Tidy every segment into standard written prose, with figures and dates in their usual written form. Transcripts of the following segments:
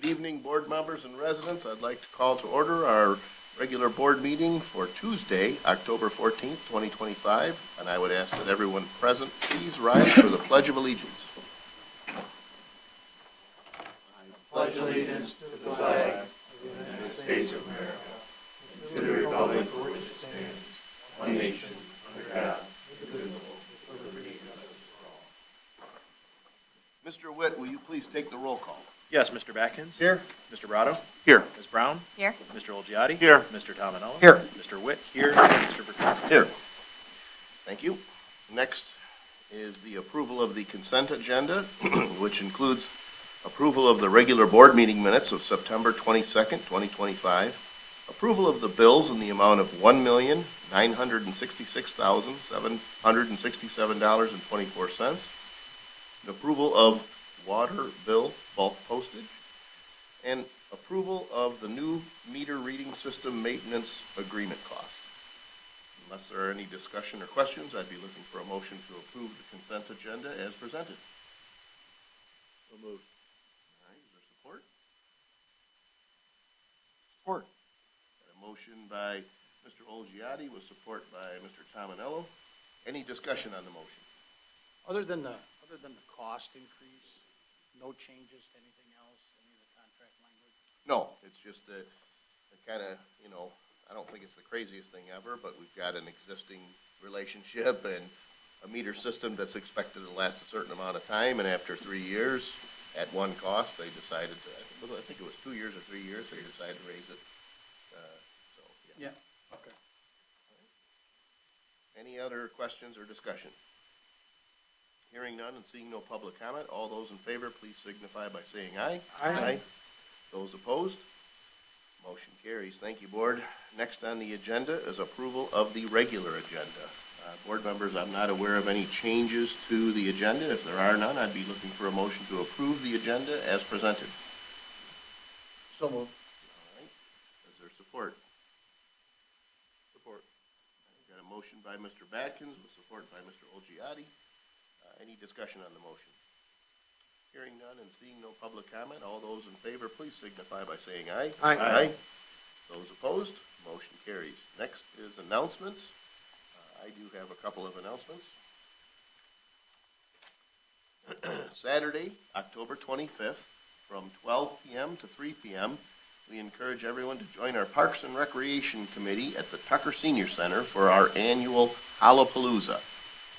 Good evening, board members and residents. I'd like to call to order our regular board meeting for Tuesday, October 14th, 2025, and I would ask that everyone present please rise for the Pledge of Allegiance. I pledge allegiance to the flag of the United States of America and to the republic for which it stands, one nation, under God, indivisible, with liberty and justice for all. Mr. Witt, will you please take the roll call? Yes, Mr. Batkins. Here. Mr. Brado. Here. Ms. Brown. Here. Mr. Olgiati. Here. Mr. Tominello. Here. Mr. Witt. Here. And Mr. Verkowski. Here. Thank you. Next is the approval of the consent agenda, which includes approval of the regular board meeting minutes of September 22nd, 2025, approval of the bills in the amount of $1,966,767.24, and approval of water bill bulk postage, and approval of the new meter reading system maintenance agreement cost. Unless there are any discussion or questions, I'd be looking for a motion to approve the consent agenda as presented. So moved. All right, is there support? Support. Got a motion by Mr. Olgiati with support by Mr. Tominello. Any discussion on the motion? Other than the cost increase, no changes to anything else, any of the contract language? No, it's just a kind of, I don't think it's the craziest thing ever, but we've got an existing relationship and a meter system that's expected to last a certain amount of time, and after 3 years, at one cost, they decided to, I think it was 2 years or 3 years, they decided to raise it. Yeah, okay. Any other questions or discussion? Hearing none and seeing no public comment, all those in favor, please signify by saying aye. Aye. Those opposed? Motion carries. Thank you, Board. Next on the agenda is approval of the regular agenda. Board members, I'm not aware of any changes to the agenda. If there are none, I'd be looking for a motion to approve the agenda as presented. So moved. All right. Is there support? Support. Got a motion by Mr. Batkins with support by Mr. Olgiati. Any discussion on the motion? Hearing none and seeing no public comment, all those in favor, please signify by saying aye. Aye. Those opposed, motion carries. Next is announcements. I do have a couple of announcements. Saturday, October 25th, from 12 p.m. to 3 p.m., we encourage everyone to join our Parks and Recreation Committee at the Tucker Senior Center for our annual Hollapalooza.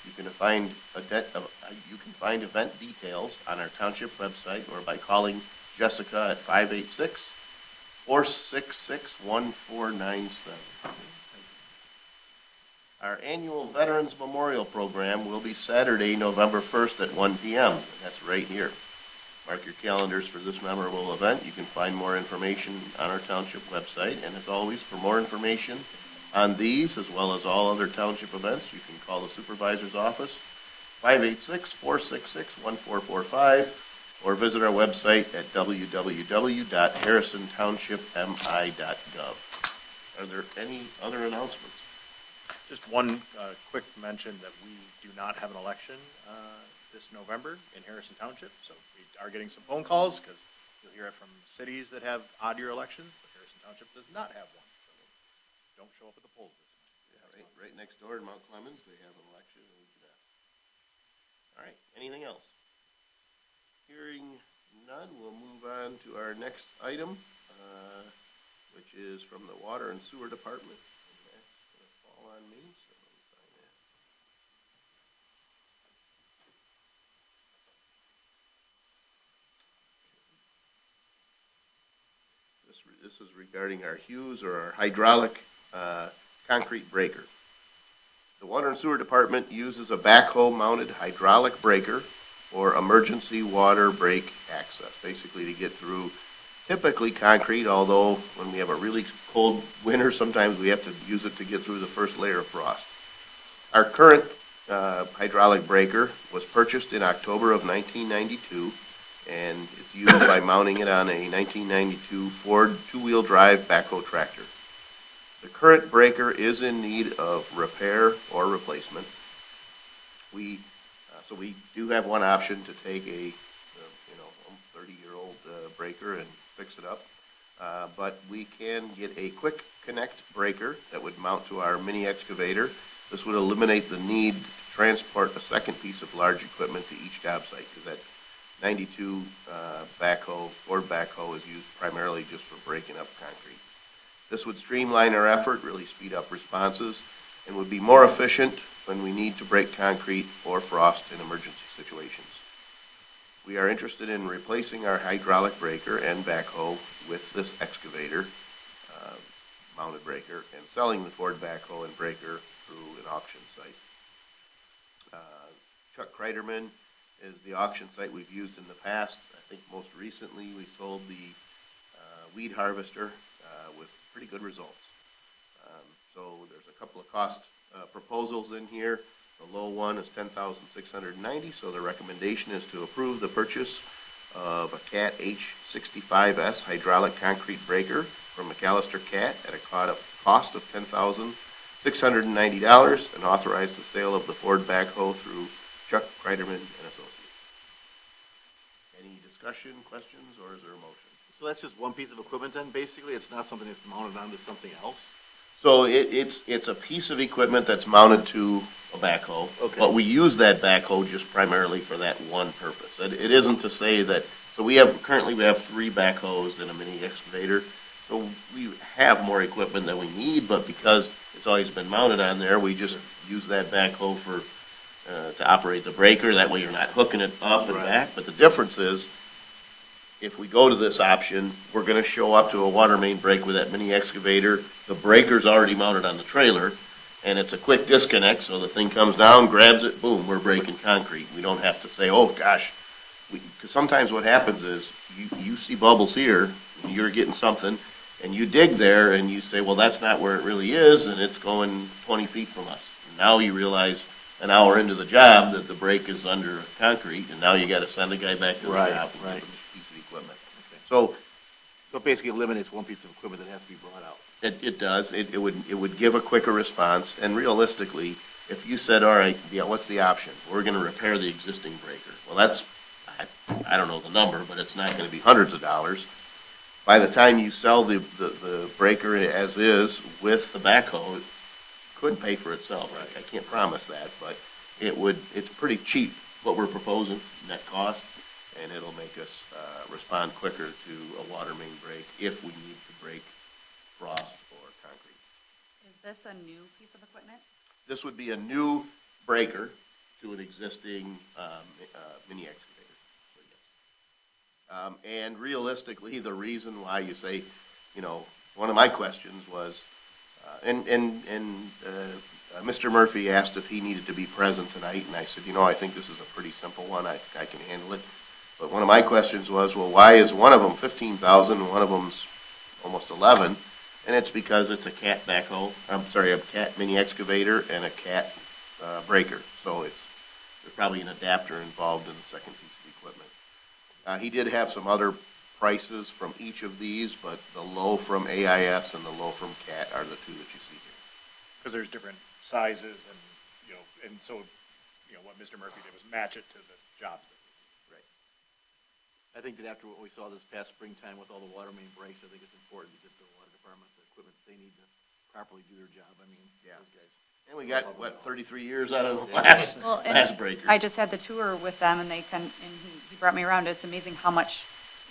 You can find event details on our township website or by calling Jessica at 586-466-1497. Our annual Veterans Memorial Program will be Saturday, November 1st at 1 p.m. That's right here. Mark your calendars for this memorable event. You can find more information on our township website. And as always, for more information on these, as well as all other township events, you can call the supervisor's office, 586-466-1445, or visit our website at www.harrisontownshipmi.gov. Are there any other announcements? Just one quick mention that we do not have an election this November in Harrison Township, so we are getting some phone calls because you'll hear it from cities that have odd-year elections, but Harrison Township does not have one. Don't show up at the polls this time. Yeah, right next door in Mount Clemens, they have an election, and we do not. All right, anything else? Hearing none, we'll move on to our next item, which is from the Water and Sewer Department. And that's going to fall on me, so let me find that. This is regarding our Hughes or our hydraulic concrete breaker. The Water and Sewer Department uses a backhoe-mounted hydraulic breaker for emergency water break access, basically to get through typically concrete, although when we have a really cold winter, sometimes we have to use it to get through the first layer of frost. Our current hydraulic breaker was purchased in October of 1992, and it's used by mounting it on a 1992 Ford two-wheel drive backhoe tractor. The current breaker is in need of repair or replacement. So we do have one option to take a 30-year-old breaker and fix it up. But we can get a quick connect breaker that would mount to our mini excavator. This would eliminate the need to transport a second piece of large equipment to each job site, because that 92 backhoe, Ford backhoe, is used primarily just for breaking up concrete. This would streamline our effort, really speed up responses, and would be more efficient when we need to break concrete or frost in emergency situations. We are interested in replacing our hydraulic breaker and backhoe with this excavator mounted breaker and selling the Ford backhoe and breaker through an auction site. Chuck Kreiderman is the auction site we've used in the past. I think most recently we sold the weed harvester with pretty good results. So there's a couple of cost proposals in here. The low one is $10,690, so the recommendation is to approve the purchase of a CAT H65S hydraulic concrete breaker from McAllister CAT at a cost of $10,690 and authorize the sale of the Ford backhoe through Chuck Kreiderman and Associates. Any discussion, questions, or is there a motion? So that's just one piece of equipment then, basically? It's not something that's mounted onto something else? So it's a piece of equipment that's mounted to a backhoe. Okay. But we use that backhoe just primarily for that one purpose. It isn't to say that, so currently we have 3 backhoes and a mini excavator. So we have more equipment than we need, but because it's always been mounted on there, we just use that backhoe to operate the breaker. That way you're not hooking it up and back. But the difference is, if we go to this option, we're gonna show up to a water main break with that mini excavator. The breaker's already mounted on the trailer, and it's a quick disconnect, so the thing comes down, grabs it, boom, we're breaking concrete. We don't have to say, oh, gosh, because sometimes what happens is, you see bubbles here, and you're getting something, and you dig there, and you say, well, that's not where it really is, and it's going 20 feet from us. And now you realize, an hour into the job, that the break is under concrete, and now you gotta send a guy back to the shop and give him this piece of equipment. Okay. So, So it basically eliminates one piece of equipment that has to be brought out. it does, it would give a quicker response, and realistically, if you said, all right, yeah, what's the option? We're gonna repair the existing breaker. Well, that's, I don't know the number, but it's not gonna be hundreds of dollars. By the time you sell the breaker as is with the backhoe, it could pay for itself. I can't promise that, but it's pretty cheap, what we're proposing, net cost, and it'll make us respond quicker to a water main break if we need to break frost or concrete. Is this a new piece of equipment? This would be a new breaker to an existing mini excavator. So, yes. And realistically, the reason why you say, one of my questions was, Mr. Murphy asked if he needed to be present tonight, and I said, I think this is a pretty simple one. I can handle it. But one of my questions was, well, why is one of them $15,000 and one of them's almost $11,000? And it's because it's a CAT backhoe. A CAT mini excavator and a CAT breaker. So there's probably an adapter involved in the second piece of equipment. He did have some other prices from each of these, but the low from AIS and the low from CAT are the two that you see here. Because there's different sizes and so, what Mr. Murphy did was match it to the jobs that I think that after what we saw this past springtime with all the water main breaks, I think it's important to get the water department the equipment they need to properly do their job. I mean, those guys. And we got, 33 years out of the last, Well, and last breaker. I just had the tour with them, and he brought me around. It's amazing how much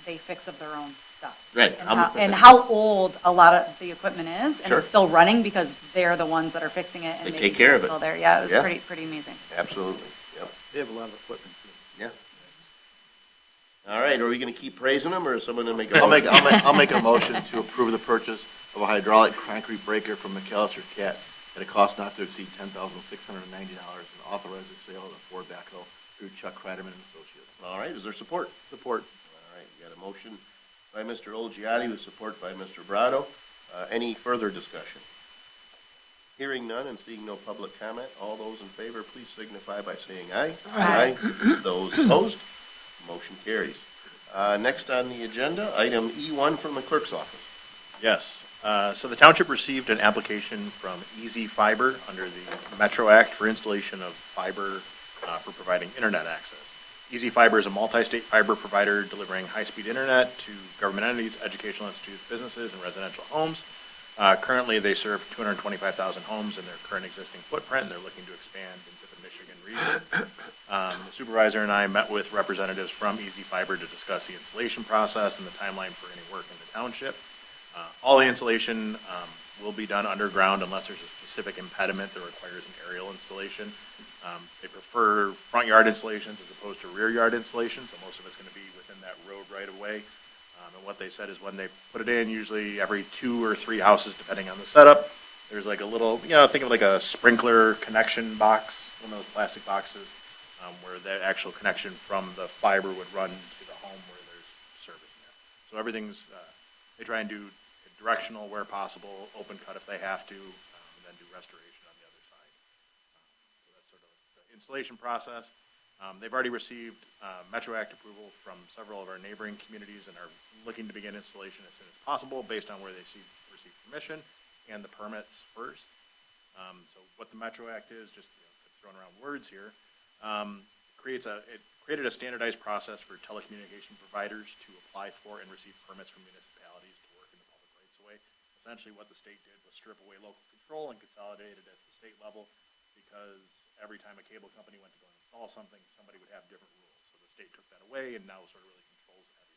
they fix of their own stuff. Right. And how old a lot of the equipment is, and Sure. it's still running because they're the ones that are fixing it and They making take care sure of it's it. still there. Yeah, it was Yeah. pretty amazing. Absolutely, yep, They have a lot of equipment too. yeah. All right, are we gonna keep praising them, or is someone gonna make a I'll motion? I'll make a motion to approve the purchase of a hydraulic concrete breaker from McAllister CAT at a cost not to exceed $10,690 and authorize the sale of the Ford backhoe through Chuck Kreiderman and Associates. All right, is there support? Support. All right, we got a motion by Mr. Olgiati with support by Mr. Brado. Any further discussion? Hearing none and seeing no public comment, all those in favor, please signify by saying aye. Aye. Those opposed, motion carries. Next on the agenda, item E1 from the clerk's office. Yes. So the township received an application from Easy Fiber under the Metro Act for installation of fiber for providing internet access. Easy Fiber is a multi-state fiber provider delivering high-speed internet to government entities, educational institutes, businesses, and residential homes. Currently, they serve 225,000 homes in their current existing footprint, and they're looking to expand into the Michigan region. The supervisor and I met with representatives from Easy Fiber to discuss the installation process and the timeline for any work in the township. All the installation will be done underground unless there's a specific impediment that requires an aerial installation. They prefer front yard installations as opposed to rear yard installations, so most of it's going to be within that road right of way. And what they said is when they put it in, usually every 2 or 3 houses, depending on the setup, there's like a little, think of like a sprinkler connection box, one of those plastic boxes, where the actual connection from the fiber would run to the home where there's service in there. So everything's, they try and do directional where possible, open cut if they have to, and then do restoration on the other side. So that's sort of the installation process. They've already received Metro Act approval from several of our neighboring communities and are looking to begin installation as soon as possible based on where they receive permission and the permits first. So what the Metro Act is, just throwing around words here, it created a standardized process for telecommunication providers to apply for and receive permits from municipalities to work in the public rights of way. Essentially what the state did was strip away local control and consolidate it at the state level, because every time a cable company went to go install something, somebody would have different rules. So the state took that away and now sort of really controls everything.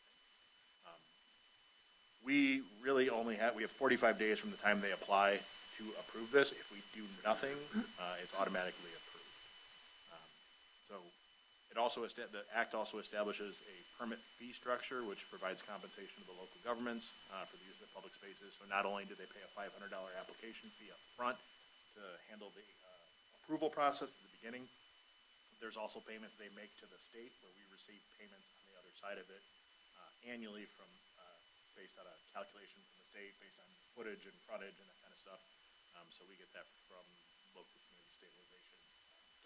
We really only we have 45 days from the time they apply to approve this. If we do nothing, it's automatically approved. So the act also establishes a permit fee structure, which provides compensation to the local governments for the use of the public spaces. So not only do they pay a $500 application fee up front to handle the approval process at the beginning, there's also payments they make to the state, where we receive payments on the other side of it annually from based on a calculation from the state, based on footage and frontage and that kind of stuff. So we get that from local community stabilization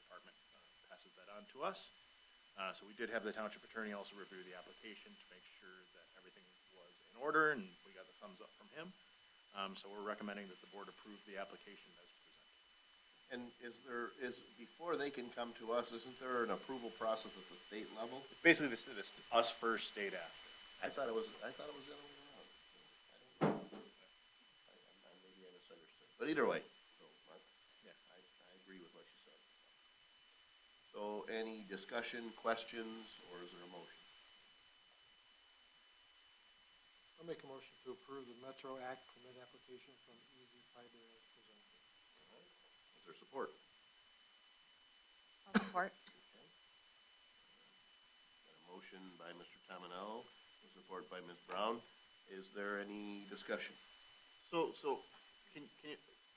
department, passes that on to us. So we did have the township attorney also review the application to make sure that everything was in order, and we got the thumbs up from him. So we're recommending that the board approve the application as presented. And before they can come to us, isn't there an approval process at the state level? Basically, this us first, state after. I thought it was the other way around. I maybe I misunderstood. But either way, so Mark, Yeah. I agree with what you said. So any discussion, questions, or is there a motion? I'll make a motion to approve the Metro Act permit application from Easy Fiber as presented. Is there support? I'll support. Okay. Got a motion by Mr. Tominello, support by Ms. Brown. Is there any discussion? So can you,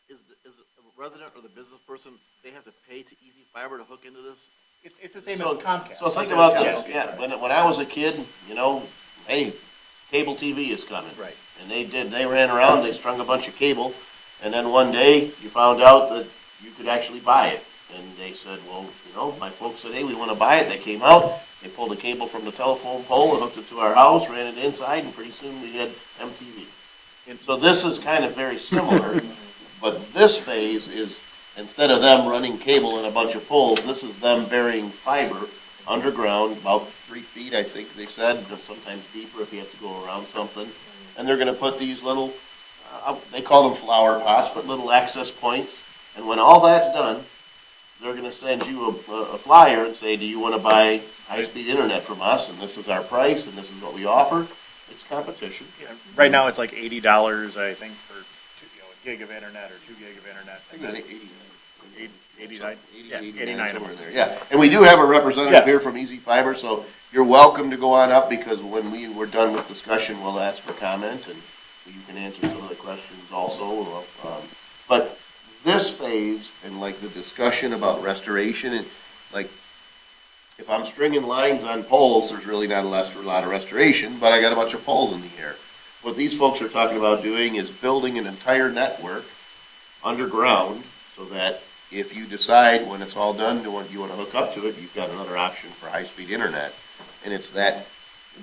is the resident or the business person, they have to pay to Easy Fiber to hook into this? It's the same as Comcast. So think about this, yeah, when I was a kid, hey, cable TV is coming. Right. And they ran around, they strung a bunch of cable, and then one day you found out that you could actually buy it. And they said, well, my folks said, hey, we want to buy it. They came out, they pulled a cable from the telephone pole and hooked it to our house, ran it inside, and pretty soon we had MTV. And so this is kind of very similar, but this phase is, instead of them running cable in a bunch of poles, this is them burying fiber underground, about 3 feet, I think they said, but sometimes deeper if you have to go around something. And they're going to put these little, they call them flower pots, but little access points. And when all that's done, they're going to send you a flyer and say, do you want to buy high-speed internet from us? And this is our price, and this is what we offer. It's competition. Yeah, right now it's like $80, I think, for a gig of internet or 2 gig of internet. I think it's 89. 89 somewhere in there. Yeah, and we do have a representative Yes. here from Easy Fiber, so you're welcome to go on up, because when we're done with discussion, we'll ask for comment, and you can answer some of the questions also. But this phase, and like the discussion about restoration, and like, if I'm stringing lines on poles, there's really not a lot of restoration, but I got a bunch of poles in the air. What these folks are talking about doing is building an entire network underground, so that if you decide when it's all done you want to hook up to it, you've got another option for high-speed internet. And it's that,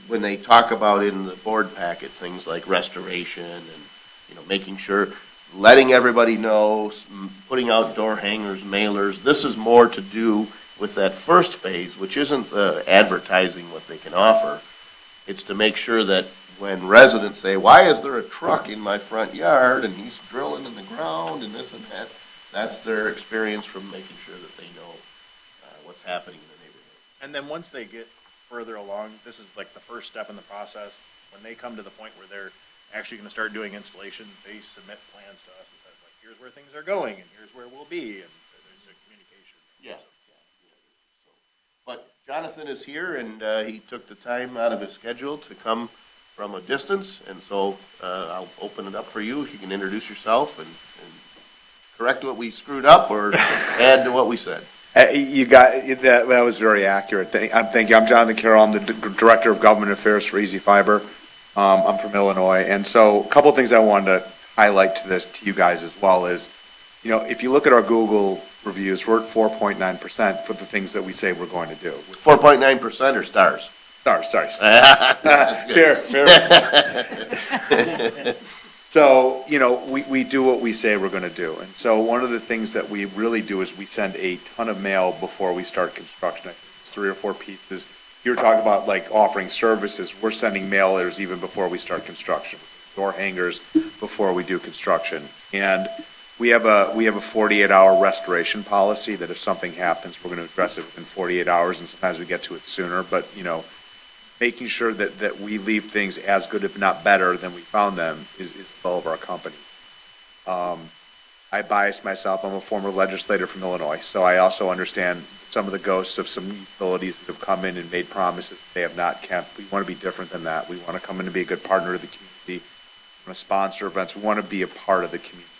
when they talk about in the board packet, things like restoration and, making sure, letting everybody know, putting out door hangers, mailers, this is more to do with that first phase, which isn't advertising what they can offer. It's to make sure that when residents say, why is there a truck in my front yard and he's drilling in the ground and this and that, that's their experience from making sure that they know what's happening in the neighborhood. And then once they get further along, this is like the first step in the process. When they come to the point where they're actually going to start doing installation, they submit plans to us and says, like, here's where things are going and here's where we'll be. And so there's a communication. Yeah. But Jonathan is here, and he took the time out of his schedule to come from a distance, and so I'll open it up for you. You can introduce yourself and correct what we screwed up or add to what we said. You got that. That was very accurate. Thank you. I'm Jonathan Carroll. I'm the Director of Government Affairs for Easy Fiber. I'm from Illinois, and so a couple of things I wanted to highlight to you guys as well is, if you look at our Google reviews, we're at 4.9% for the things that we say we're going to do. 4.9% or stars? Stars, sorry. Fair. So, we do what we say we're going to do. And so one of the things that we really do is we send a ton of mail before we start construction. I think it's 3 or 4 pieces. You were talking about like offering services. We're sending mailers even before we start construction, door hangers before we do construction. And we have a 48-hour restoration policy that if something happens, we're going to address it within 48 hours, and sometimes we get to it sooner. But, making sure that we leave things as good, if not better, than we found them is the goal of our company. I bias myself. I'm a former legislator from Illinois, so I also understand some of the ghosts of some utilities that have come in and made promises they have not kept. We want to be different than that. We want to come in and be a good partner to the community. We want to sponsor events. We want to be a part of the community.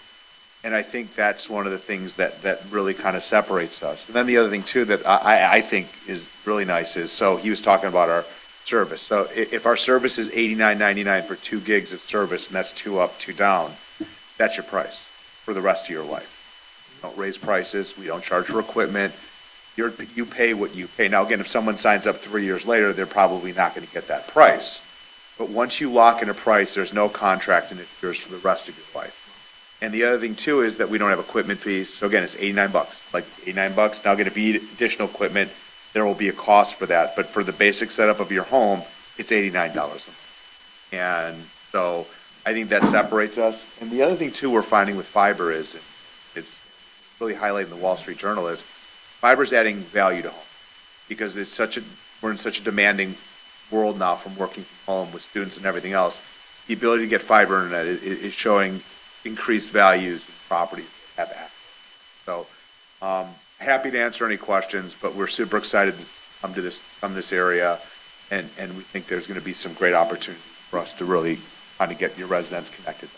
And I think that's one of the things that really kind of separates us. And then the other thing, too, that I think is really nice is, so he was talking about our service. So if our service is $89.99 for 2 gigs of service, and that's 2 up, 2 down, that's your price for the rest of your life. We don't raise prices. We don't charge for equipment. You pay what you pay. Now, again, if someone signs up 3 years later, they're probably not going to get that price. But once you lock in a price, there's no contract, and it's yours for the rest of your life. And the other thing, too, is that we don't have equipment fees. So, again, it's $89, like $89. Now, again, if you need additional equipment, there will be a cost for that. But for the basic setup of your home, it's $89 a month. And so I think that separates us. And the other thing, too, we're finding with fiber is, and it's really highlighted in the Wall Street Journal, is fiber's adding value to home. Because we're in such a demanding world now from working from home with students and everything else. The ability to get fiber internet is showing increased values in properties that have access. So, happy to answer any questions, but we're super excited to come this area, and we think there's going to be some great opportunities for us to really kind of get your residents connected.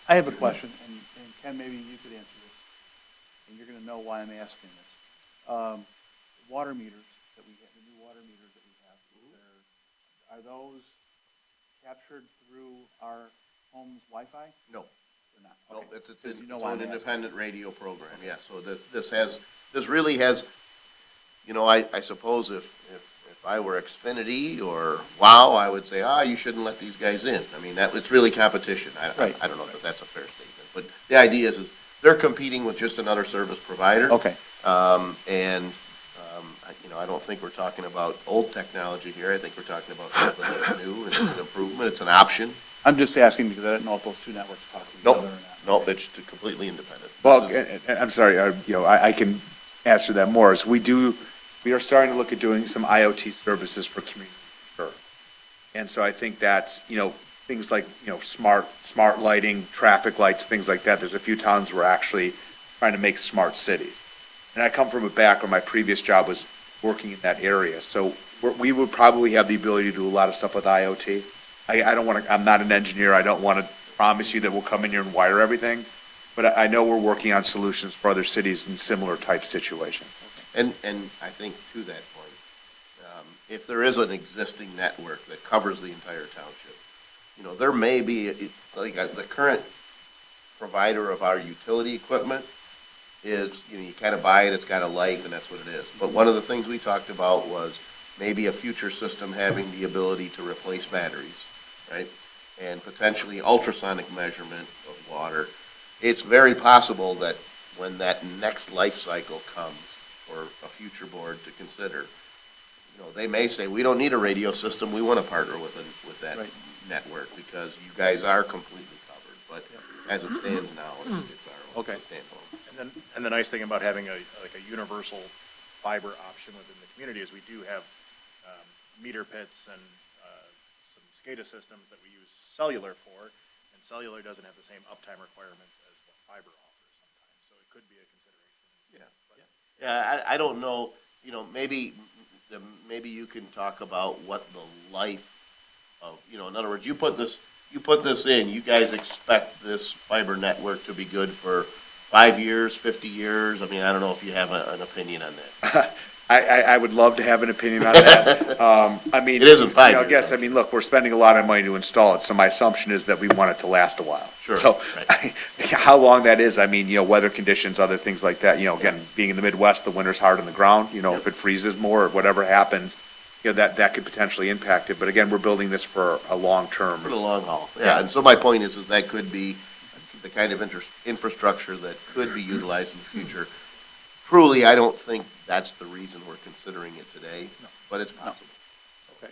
I have a question, and Ken, maybe you could answer this, and you're going to know why I'm asking this. Water meters that we have, the new water meters that we have, are those captured through our home's Wi-Fi? No. They're not? No, Okay. it's You know why an I'm independent radio program, yeah. So this really has, I suppose if I were Xfinity or WOW, I would say, you shouldn't let these guys in. I mean, it's really competition. Right. I don't know if that's a fair statement, but the idea is they're competing with just another service provider. Okay. I don't think we're talking about old technology here. I think we're talking about something that's new, and it's an improvement. It's an option. I'm just asking because I didn't know if those two networks talk to each other or not. Nope, it's completely independent. Well, I'm sorry, I can answer that more. Is we are starting to look at doing some IoT services for community. Sure. And so I think that's, things like, smart lighting, traffic lights, things like that. There's a few towns we're actually trying to make smart cities. And I come from a background, my previous job was working in that area. So we would probably have the ability to do a lot of stuff with IoT. I'm not an engineer. I don't want to promise you that we'll come in here and wire everything. But I know we're working on solutions for other cities in similar type situations. And I think to that point, if there is an existing network that covers the entire township, there may be, the current provider of our utility equipment is, you kind of buy it, it's got a life, and that's what it is. But one of the things we talked about was maybe a future system having the ability to replace batteries, right? And potentially ultrasonic measurement of water. It's very possible that when that next life cycle comes, for a future board to consider. You know, they may say, we don't need a radio system, we want to partner with that Right. network, because you guys are completely covered, but as it stands now, it's our own Okay. standalone. And the nice thing about having a universal fiber option within the community is we do have meter pits and some SCADA systems that we use cellular for, and cellular doesn't have the same uptime requirements as what fiber offers sometimes, so it could be a consideration. Yeah, I don't know, you know, maybe you can talk about what the life of, you know, in other words, you put this in, you guys expect this fiber network to be good for 5 years, 50 years? I mean, I don't know if you have an opinion on that. I would love to have an opinion on that. I mean. It isn't 5 you know, years, I guess, though. I mean, look, we're spending a lot of money to install it, so my assumption is that we want it to last a while. Sure, So, right. how long that is, I mean, you know, weather conditions, other things like that, you know, again, being in the Midwest, the winter's hard on the ground, you know, if it freezes more or whatever happens, you know, that could potentially impact it, but again, we're building this for a long-term. For the long haul, Yeah. yeah, and so my point is that could be the kind of infrastructure that could be utilized in the future. Truly, I don't think that's the reason we're considering it today, but it's possible. Okay.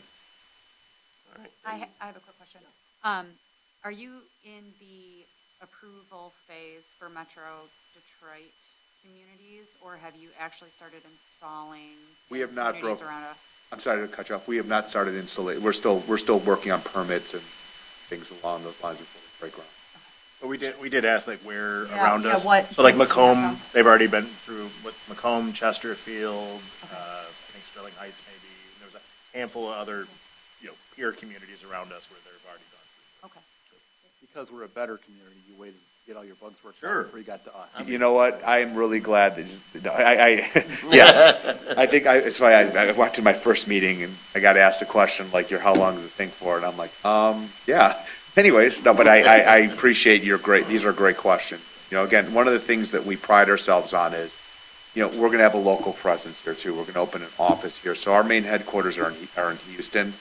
All right. I have a quick question. Are you in the approval phase for Metro Detroit communities, or have you actually started installing We have not communities broke- around us? I'm sorry to cut you off, we have not started installation, we're still working on permits and things along those lines of breakground. But we did ask like where Yeah, around yeah, us. what- So like yeah, Macomb, some. they've already been through what Macomb, Chesterfield, I think Sterling Heights maybe. There's a handful of other, you know, peer communities around us where they've already gone through. Okay. Because we're a better community, you waited to get all your bugs worked Sure. out before you got to us. You know what? I am really glad that, no, yes, I think it's why I went to my first meeting and I got asked a question like, how long does it think for? And I'm like, yeah. Anyways, no, but I appreciate these are great questions. You know, again, one of the things that we pride ourselves on is, you know, we're gonna have a local presence here too. We're gonna open an office here. So our main headquarters are in Houston.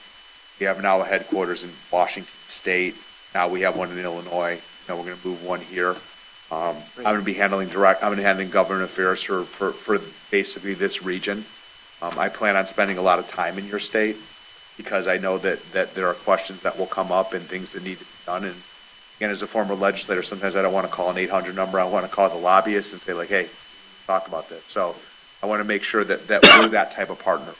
We have now a headquarters in Washington State. Now we have one in Illinois. Now we're gonna move one here. I'm gonna be handling government affairs for basically this region. I plan on spending a lot of time in your state because I know that there are questions that will come up and things that need to be done. And again, as a former legislator, sometimes I don't want to call an 800 number. I want to call the lobbyists and say like, hey, talk about this. So I want to make sure that we're that type of partner.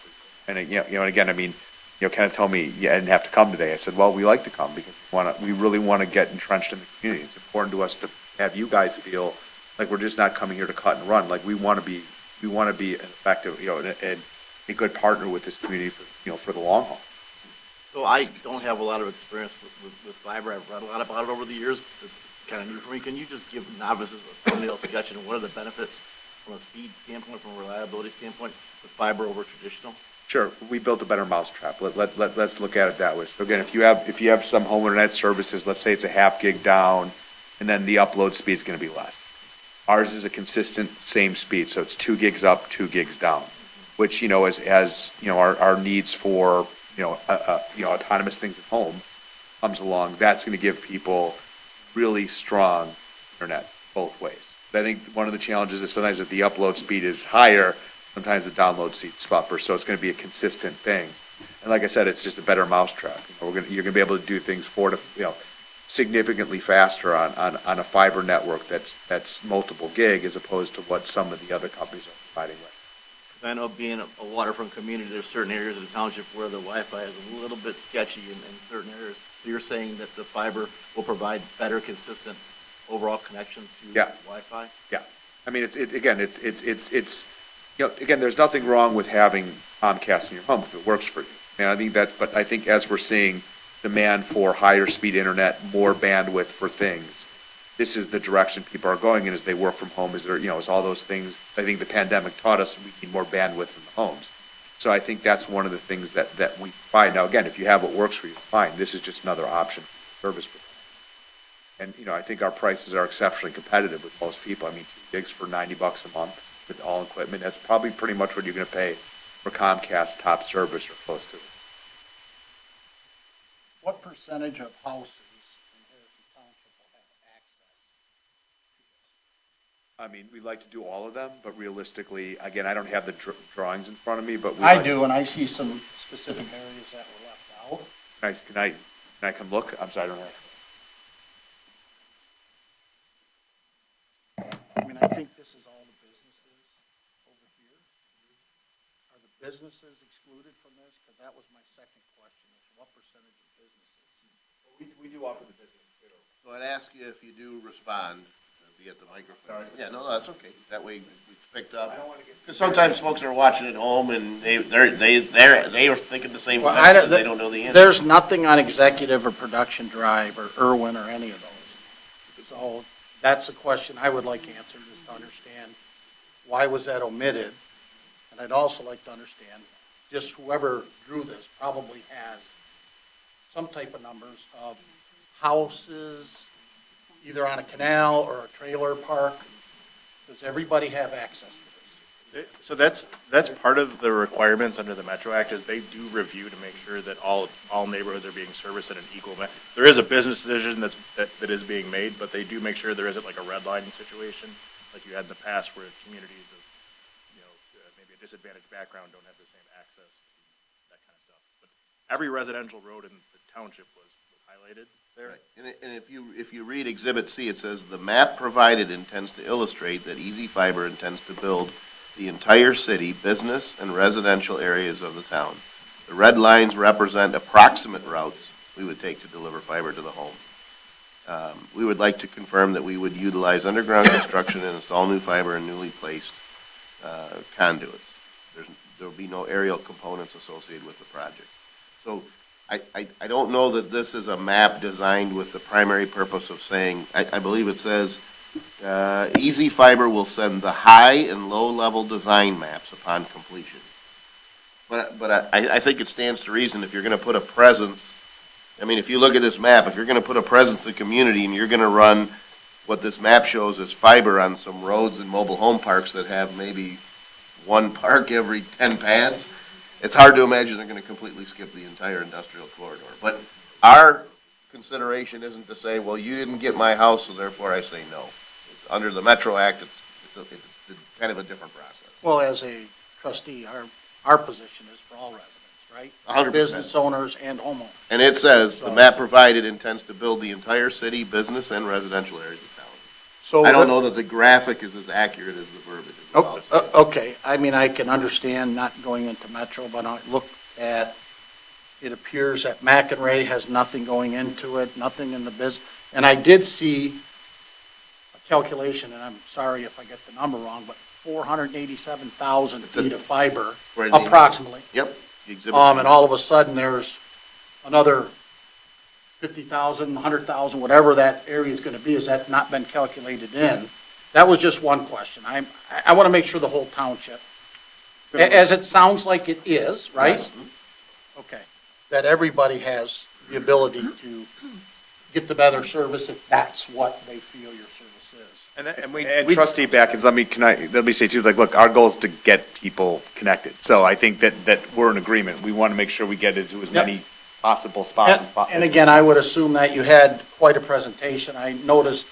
And and again, I mean, you know, kind of tell me, yeah, I didn't have to come today. I said, well, we like to come because we really want to get entrenched in the community. It's important to us to have you guys feel like we're just not coming here to cut and run. Like we want to be an effective, you know, and a good partner with this community for the long haul. So I don't have a lot of experience with fiber. I've read a lot about it over the years. It's kind of new for me. Can you just give novices a thumbnail sketch and what are the benefits from a speed standpoint, from a reliability standpoint, with fiber over traditional? Sure, we built a better mousetrap. Let's look at it that way. So again, if you have some home internet services, let's say it's a half gig down, and then the upload speed is going to be less. Ours is a consistent same speed, so it's 2 gigs up, 2 gigs down, which, you know, as you know, our needs for autonomous things at home comes along. That's going to give people really strong internet both ways. But I think one of the challenges is sometimes if the upload speed is higher, sometimes the download speed suffers. So it's going to be a consistent thing. And like I said, it's just a better mousetrap. You know, you're going to be able to do things significantly faster on a fiber network that's multiple gig as opposed to what some of the other companies are providing with. I know being a waterfront community, there's certain areas of the township where the Wi-Fi is a little bit sketchy in certain areas. So you're saying that the fiber will provide better, consistent overall connection to Wi-Fi? Yeah, I mean, it's again, there's nothing wrong with having Comcast in your home if it works for you. And I think but I think as we're seeing demand for higher speed internet, more bandwidth for things, this is the direction people are going in as they work from home. Is all those things. I think the pandemic taught us we need more bandwidth in the homes. So I think that's one of the things that we find. Now, again, if you have what works for you, fine. This is just another option for service provider. And, I think our prices are exceptionally competitive with most people. I mean, 2 gigs for $90 a month with all equipment. That's probably pretty much what you're going to pay for Comcast top service or close to it. What percentage of houses in Harrison Township will have access to I mean, we'd like to do all of them, but realistically, again, I don't have the drawings in front of me, but. I do, and I see some specific areas that were left out. Can I come look? I'm sorry, I don't have. I mean, I think this is all the businesses over here. Are the businesses excluded from this? Because that was my second question, is what percentage of businesses? We do offer the business too. So I'd ask you if you do respond, be at the microphone. Yeah, no, that's okay. That way it's picked up. Because sometimes folks are watching at home and they are thinking the same Well, question, and they don't know the answer. There's nothing on Executive or Production Drive or Irwin or any of those. So that's a question I would like answered, is to understand why was that omitted? And I'd also like to understand, just whoever drew this probably has some type of numbers of houses, either on a canal or a trailer park. Does everybody have access to this? So that's part of the requirements under the Metro Act, is they do review to make sure that all neighborhoods are being serviced in an equal manner. There is a business decision that is being made, but they do make sure there isn't like a redlining situation like you had in the past, where communities of, maybe a disadvantaged background don't have the same access to that kind of stuff. But every residential road in the township was highlighted there. Right. And if you read Exhibit C, it says, "The map provided intends to illustrate that Easy Fiber intends to build the entire city, business, and residential areas of the town. The red lines represent approximate routes we would take to deliver fiber to the home. We would like to confirm that we would utilize underground construction and install new fiber and newly placed conduits. There will be no aerial components associated with the project." So I don't know that this is a map designed with the primary purpose of saying, I believe it says, Easy Fiber will send the high and low-level design maps upon completion. But I think it stands to reason, if you're gonna put a presence, I mean, if you look at this map, if you're gonna put a presence in the community and you're gonna run what this map shows as fiber on some roads and mobile home parks that have maybe one park every 10 pads, it's hard to imagine they're gonna completely skip the entire industrial corridor. But our consideration isn't to say, well, you didn't get my house, so therefore I say no. It's under the Metro Act, it's kind of a different process. Well, as a trustee, our position is for all residents, right? 100%. Business owners and homeowners. And it says, the map provided intends to build the entire city, business, and residential areas of town. So I don't know that the graphic is as accurate as the verbiage. is what I'll say. Okay, I mean, I can understand not going into Metro, but I look at, it appears that McEnray has nothing going into it, nothing in the and I did see a calculation, and I'm sorry if I get the number wrong, but 487,000 feet of fiber, Right in the- approximately. Yep. the exhibit. And all of a sudden, there's another 50,000, 100,000, whatever that area is gonna be. Has that not been calculated in? That was just one question. I wanna make sure the whole township, as it sounds like it is, right? Yes. Okay, that everybody has the ability to get the better service if that's what they feel your service is. And trustee Backens, let me say too, like, look, our goal is to get people connected. So I think that we're in agreement. We want to make sure we get it to as many possible spots as possible. And again, I would assume that you had quite a presentation. I noticed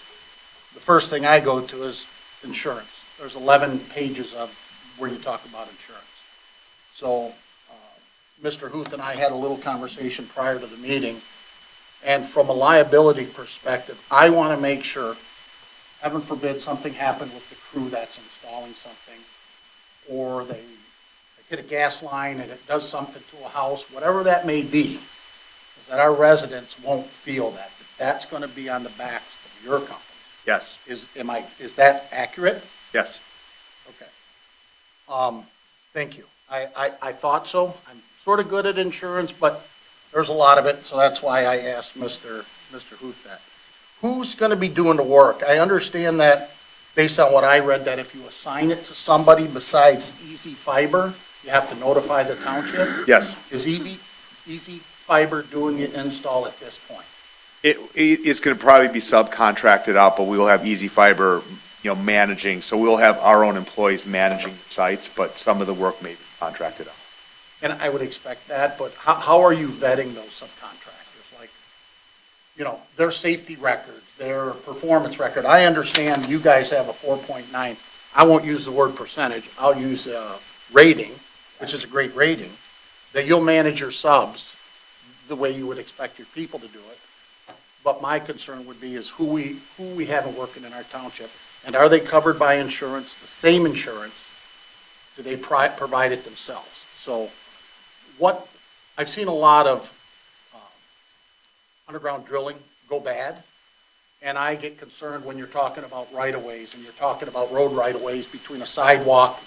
the first thing I go to is insurance. There's 11 pages of where you talk about insurance. So, Mr. Huth and I had a little conversation prior to the meeting, and from a liability perspective, I want to make sure, heaven forbid something happened with the crew that's installing something, or they hit a gas line and it does something to a house, whatever that may be, is that our residents won't feel that. That's going to be on the backs of your company. Yes, Is that accurate? yes. Okay. Thank you. I thought so. I'm sort of good at insurance, but there's a lot of it, so that's why I asked Mr. Huth that. Who's going to be doing the work? I understand that, based on what I read, that if you assign it to somebody besides Easy Fiber, you have to notify the township? Yes. Is Easy Fiber doing the install at this point? It's going to probably be subcontracted out, but we will have Easy Fiber, managing. So we'll have our own employees managing the sites, but some of the work may be contracted out. And I would expect that, but how are you vetting those subcontractors? Like, their safety records, their performance record. I understand you guys have a 4.9. I won't use the word percentage. I'll use rating, which is a great rating, that you'll manage your subs the way you would expect your people to do it. But my concern would be is who we have working in our township, and are they covered by insurance, the same insurance? Do they provide it themselves? So I've seen a lot of underground drilling go bad, and I get concerned when you're talking about right-of-ways, and you're talking about road right-of-ways between a sidewalk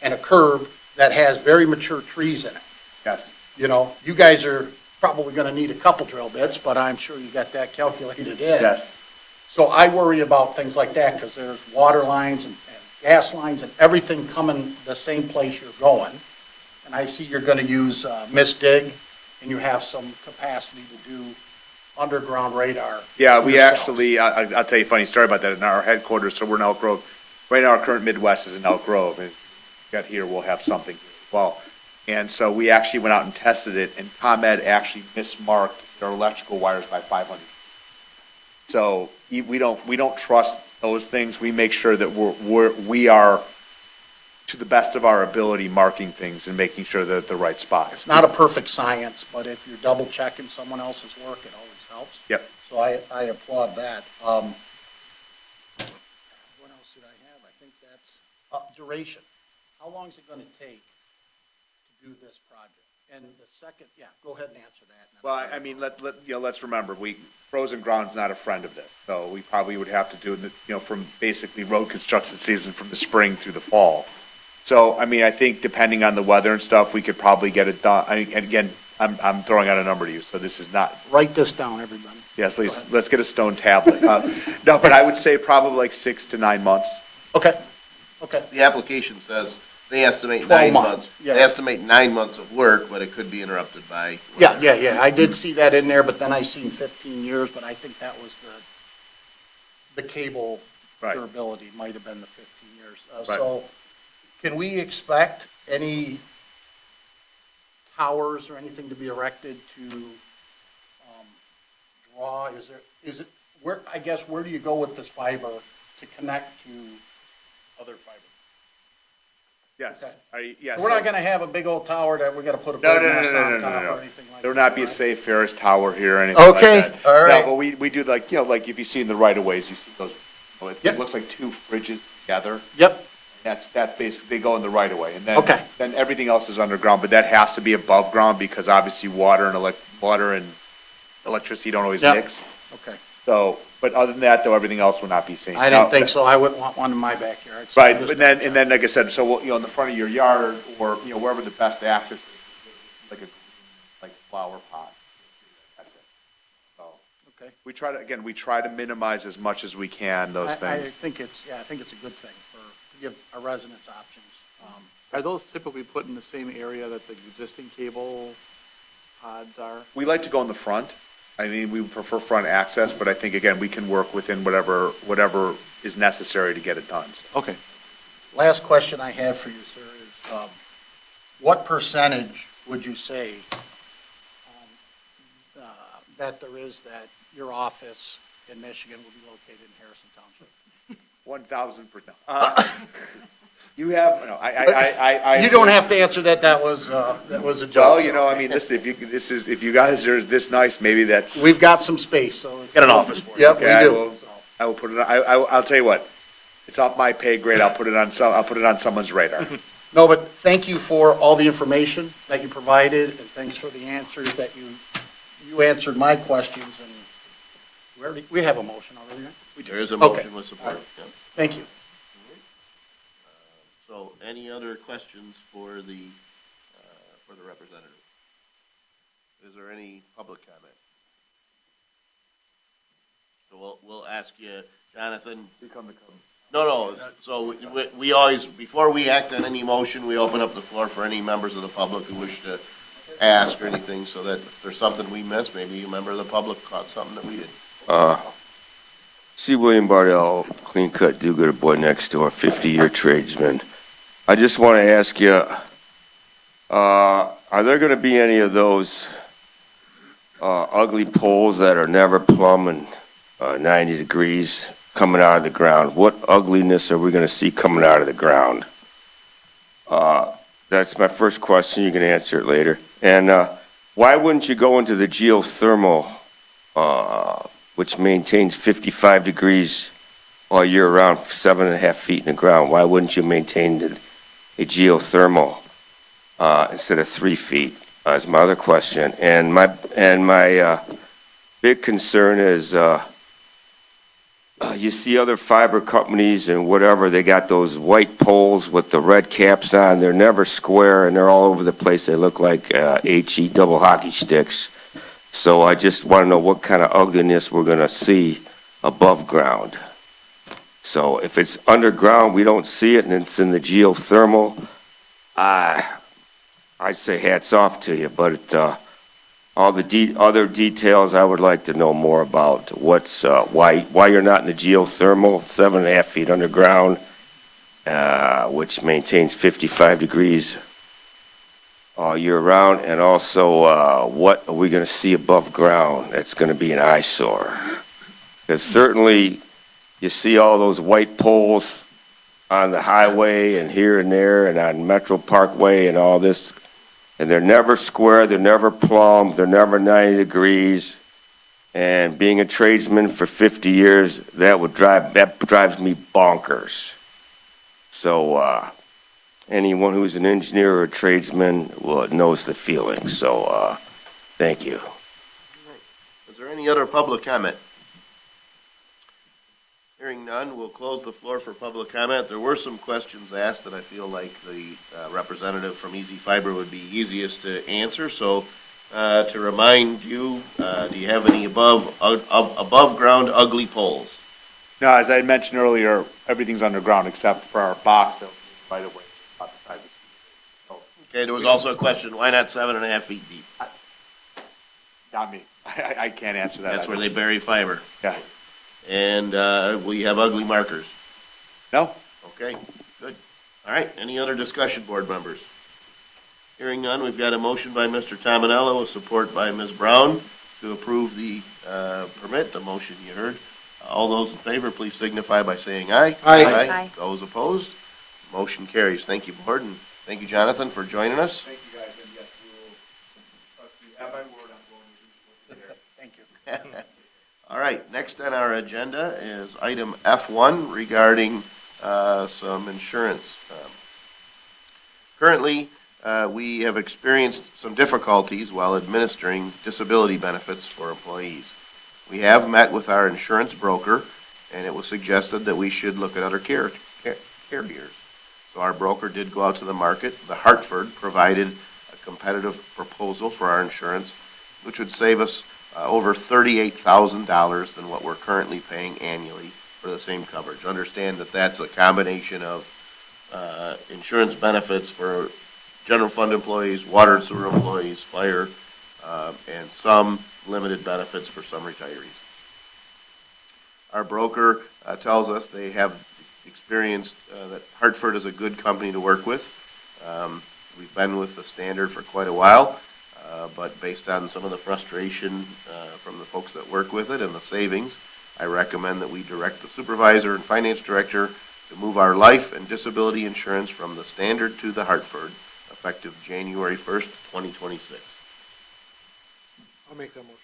and a curb that has very mature trees in it. Yes. You know, you guys are probably gonna need a couple drill bits, but I'm sure you got that calculated in. Yes. So I worry about things like that, because there's water lines and gas lines and everything coming the same place you're going. And I see you're gonna use dig, and you have some capacity to do underground radar. Yeah, we yourselves. actually, I'll tell you a funny story about that. In our headquarters, so we're in Elk Grove. Right now, our current Midwest is in Elk Grove, and got here, we'll have something as well. And so we actually went out and tested it, and ComEd actually mismarked their electrical wires by 500. So we don't trust those things. We make sure that we are, to the best of our ability, marking things and making sure that the right spots. It's not a perfect science, but if you're double checking someone else's work, it always helps. Yep. So I applaud that. What else did I have? I think that's, duration. How long is it gonna take to do this project? And the second, yeah, go ahead and answer that. Well, I mean, let's remember, frozen ground's not a friend of this. So we probably would have to do, from basically road construction season from the spring through the fall. So, I mean, I think depending on the weather and stuff, we could probably get it done. And again, I'm throwing out a number to you, so this is not, Write this down, everybody. yeah, please, let's get a stone tablet. No, but I would say probably like 6 to 9 months. Okay, okay. The application says they estimate 12 9 months, months. yeah. They estimate 9 months of work, but it could be interrupted by. Yeah, I did see that in there, but then I seen 15 years, but I think that was the cable Right. durability might have been the 15 years. Right. So can we expect any towers or anything to be erected to draw? Is it, where, I guess, where do you go with this fiber to connect to other fiber? Yes. Okay. Yes. We're not gonna have a big old tower that we gotta put a No, big no, no, mast no, on no, top no, or no. anything like that. There will not be a right? safe Ferris tower here or anything like Okay, that. all right. No, but we do like, like if you see in the right of ways, you see those, Yep. it looks like two bridges together. Yep, That's basically, they go in the right of way. And then, Okay. then everything else is underground, but that has to be above ground because obviously water and electricity don't always Yep. mix. okay. So, but other than that, though, everything else will not be safe. I didn't think so. I wouldn't want one in my backyard. so Right, just- but then, and then, like I said, so, in the front of your yard or, wherever the best access is, like like flower pot. That's it. So, Okay. we try to minimize as much as we can those I things. think it's a good thing to give our residents options. Are those typically put in the same area that the existing cable pods are? We like to go in the front. I mean, we prefer front access, but I think, again, we can work within whatever is necessary to get it done. So, Okay. Last question I have for you, sir, is what percentage would you say that there is that your office in Michigan will be located in Harrison Township? 1,000%. You have, no, I. You don't have to answer that. That was a joke. Well, so. I mean, listen, if you guys are this nice, maybe that's. We've got some space, so. Get an office for it. Yep, Okay, we do. I will put it, I'll tell you what, it's off my pay grade, I'll put it on someone's radar. No, but thank you for all the information that you provided, and thanks for the answers that you answered my questions, and we have a motion already, right? There is a Okay. motion with support. Yep. Thank you. So any other questions for the representative? Is there any public comment? So we'll ask you, Jonathan. No, so we always, before we act on any motion, we open up the floor for any members of the public who wish to ask or anything, so that if there's something we missed, maybe a member of the public caught something that we didn't. C. William Bardell, clean cut, do-gooder boy next door, 50-year tradesman. I just want to ask you, are there going to be any of those ugly poles that are never plumb and 90 degrees coming out of the ground. What ugliness are we going to see coming out of the ground? That's my first question. You can answer it later. And why wouldn't you go into the geothermal, which maintains 55 degrees all year round, 7.5 feet in the ground? Why wouldn't you maintain a geothermal instead of 3 feet? Is my other question. And my big concern is you see other fiber companies and whatever, they got those white poles with the red caps on. They're never square and they're all over the place. They look like HE double hockey sticks. So I just want to know what kind of ugliness we're going to see above ground. So if it's underground, we don't see it, and it's in the geothermal, I'd say hats off to you. But all the other details I would like to know more about. What's why you're not in the geothermal, 7.5 feet underground, which maintains 55 degrees all year round, and also what are we going to see above ground that's going to be an eyesore? Because certainly you see all those white poles on the highway and here and there and on Metro Parkway and all this, and they're never square, they're never plumb, they're never 90 degrees. And being a tradesman for 50 years, that drives me bonkers. So anyone who's an engineer or a tradesman knows the feeling. So thank you. Is there any other public comment? Hearing none, we'll close the floor for public comment. There were some questions asked that I feel like the representative from Easy Fiber would be easiest to answer. So to remind you, do you have any above ground ugly poles? No, as I mentioned earlier, everything's underground except for our box that right away about the size of. Okay, there was also a question, why not 7.5 feet deep? Not me. I can't answer that. That's where they bury fiber. Yeah. And will you have ugly markers? No. Okay, good. All right, any other discussion, board members? Hearing none, we've got a motion by Mr. Tominello, with support by Ms. Brown to approve the permit, the motion you heard. All those in favor, please signify by saying aye. Aye. Aye. Those opposed, motion carries. Thank you, board, and thank you, Jonathan, for joining us. Thank you guys, and yes, you will have my word, I'm going to do what you Thank you. All right, next on our agenda is item F1 regarding some insurance. Currently, we have experienced some difficulties while administering disability benefits for employees. We have met with our insurance broker, and it was suggested that we should look at other carriers. So our broker did go out to the market. The Hartford provided a competitive proposal for our insurance, which would save us over $38,000 than what we're currently paying annually for the same coverage. Understand that that's a combination of insurance benefits for general fund employees, water and sewer employees, fire, and some limited benefits for some retirees. Our broker tells us they have experienced that Hartford is a good company to work with. We've been with the standard for quite a while. But based on some of the frustration from the folks that work with it and the savings, I recommend that we direct the supervisor and finance director to move our life and disability insurance from the standard to the Hartford, effective January 1st, 2026. I'll make that motion.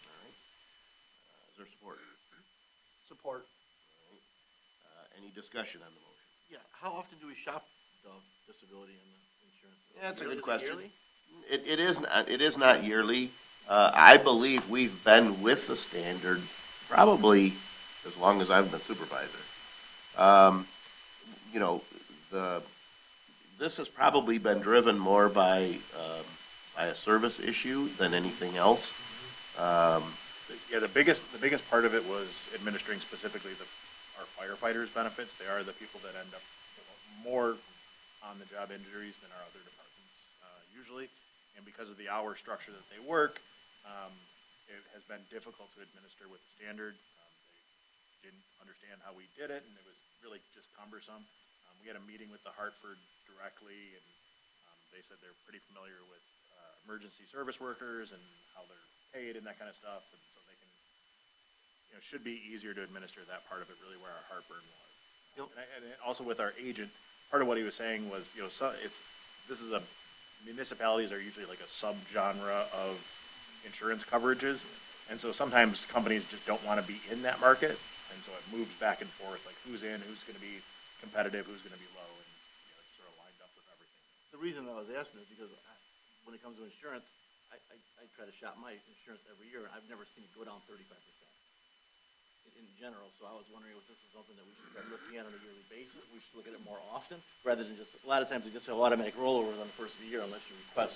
All right. Is there support? Support. All right. Any discussion on the motion? Yeah, how often do we shop the disability and the insurance? Yeah, that's a Yearly? good Is it question. yearly? It is not yearly. I believe we've been with the standard probably as long as I've been supervisor. You know, this has probably been driven more by a service issue than anything else. Yeah, the biggest part of it was administering specifically our firefighters' benefits. They are the people that end up more on the job injuries than our other departments usually. And because of the hour structure that they work, it has been difficult to administer with the standard. They didn't understand how we did it, and it was really just cumbersome. We had a meeting with the Hartford directly, and they said they're pretty familiar with emergency service workers and how they're paid and that kind of stuff, and so they can should be easier to administer that part of it, really where our heartburn was. Yep. And also with our agent, part of what he was saying was, municipalities are usually like a subgenre of insurance coverages. And so sometimes companies just don't want to be in that market. And so it moves back and forth, like who's in, who's going to be competitive, who's going to be low, and, it's sort of lined up with everything. The reason I was asking is because when it comes to insurance, I try to shop my insurance every year, and I've never seen it go down 35% in general. So I was wondering if this is something that we should start looking at on a yearly basis. We should look at it more often, rather than just, a lot of times they just have automatic rollovers on the first of the year unless you request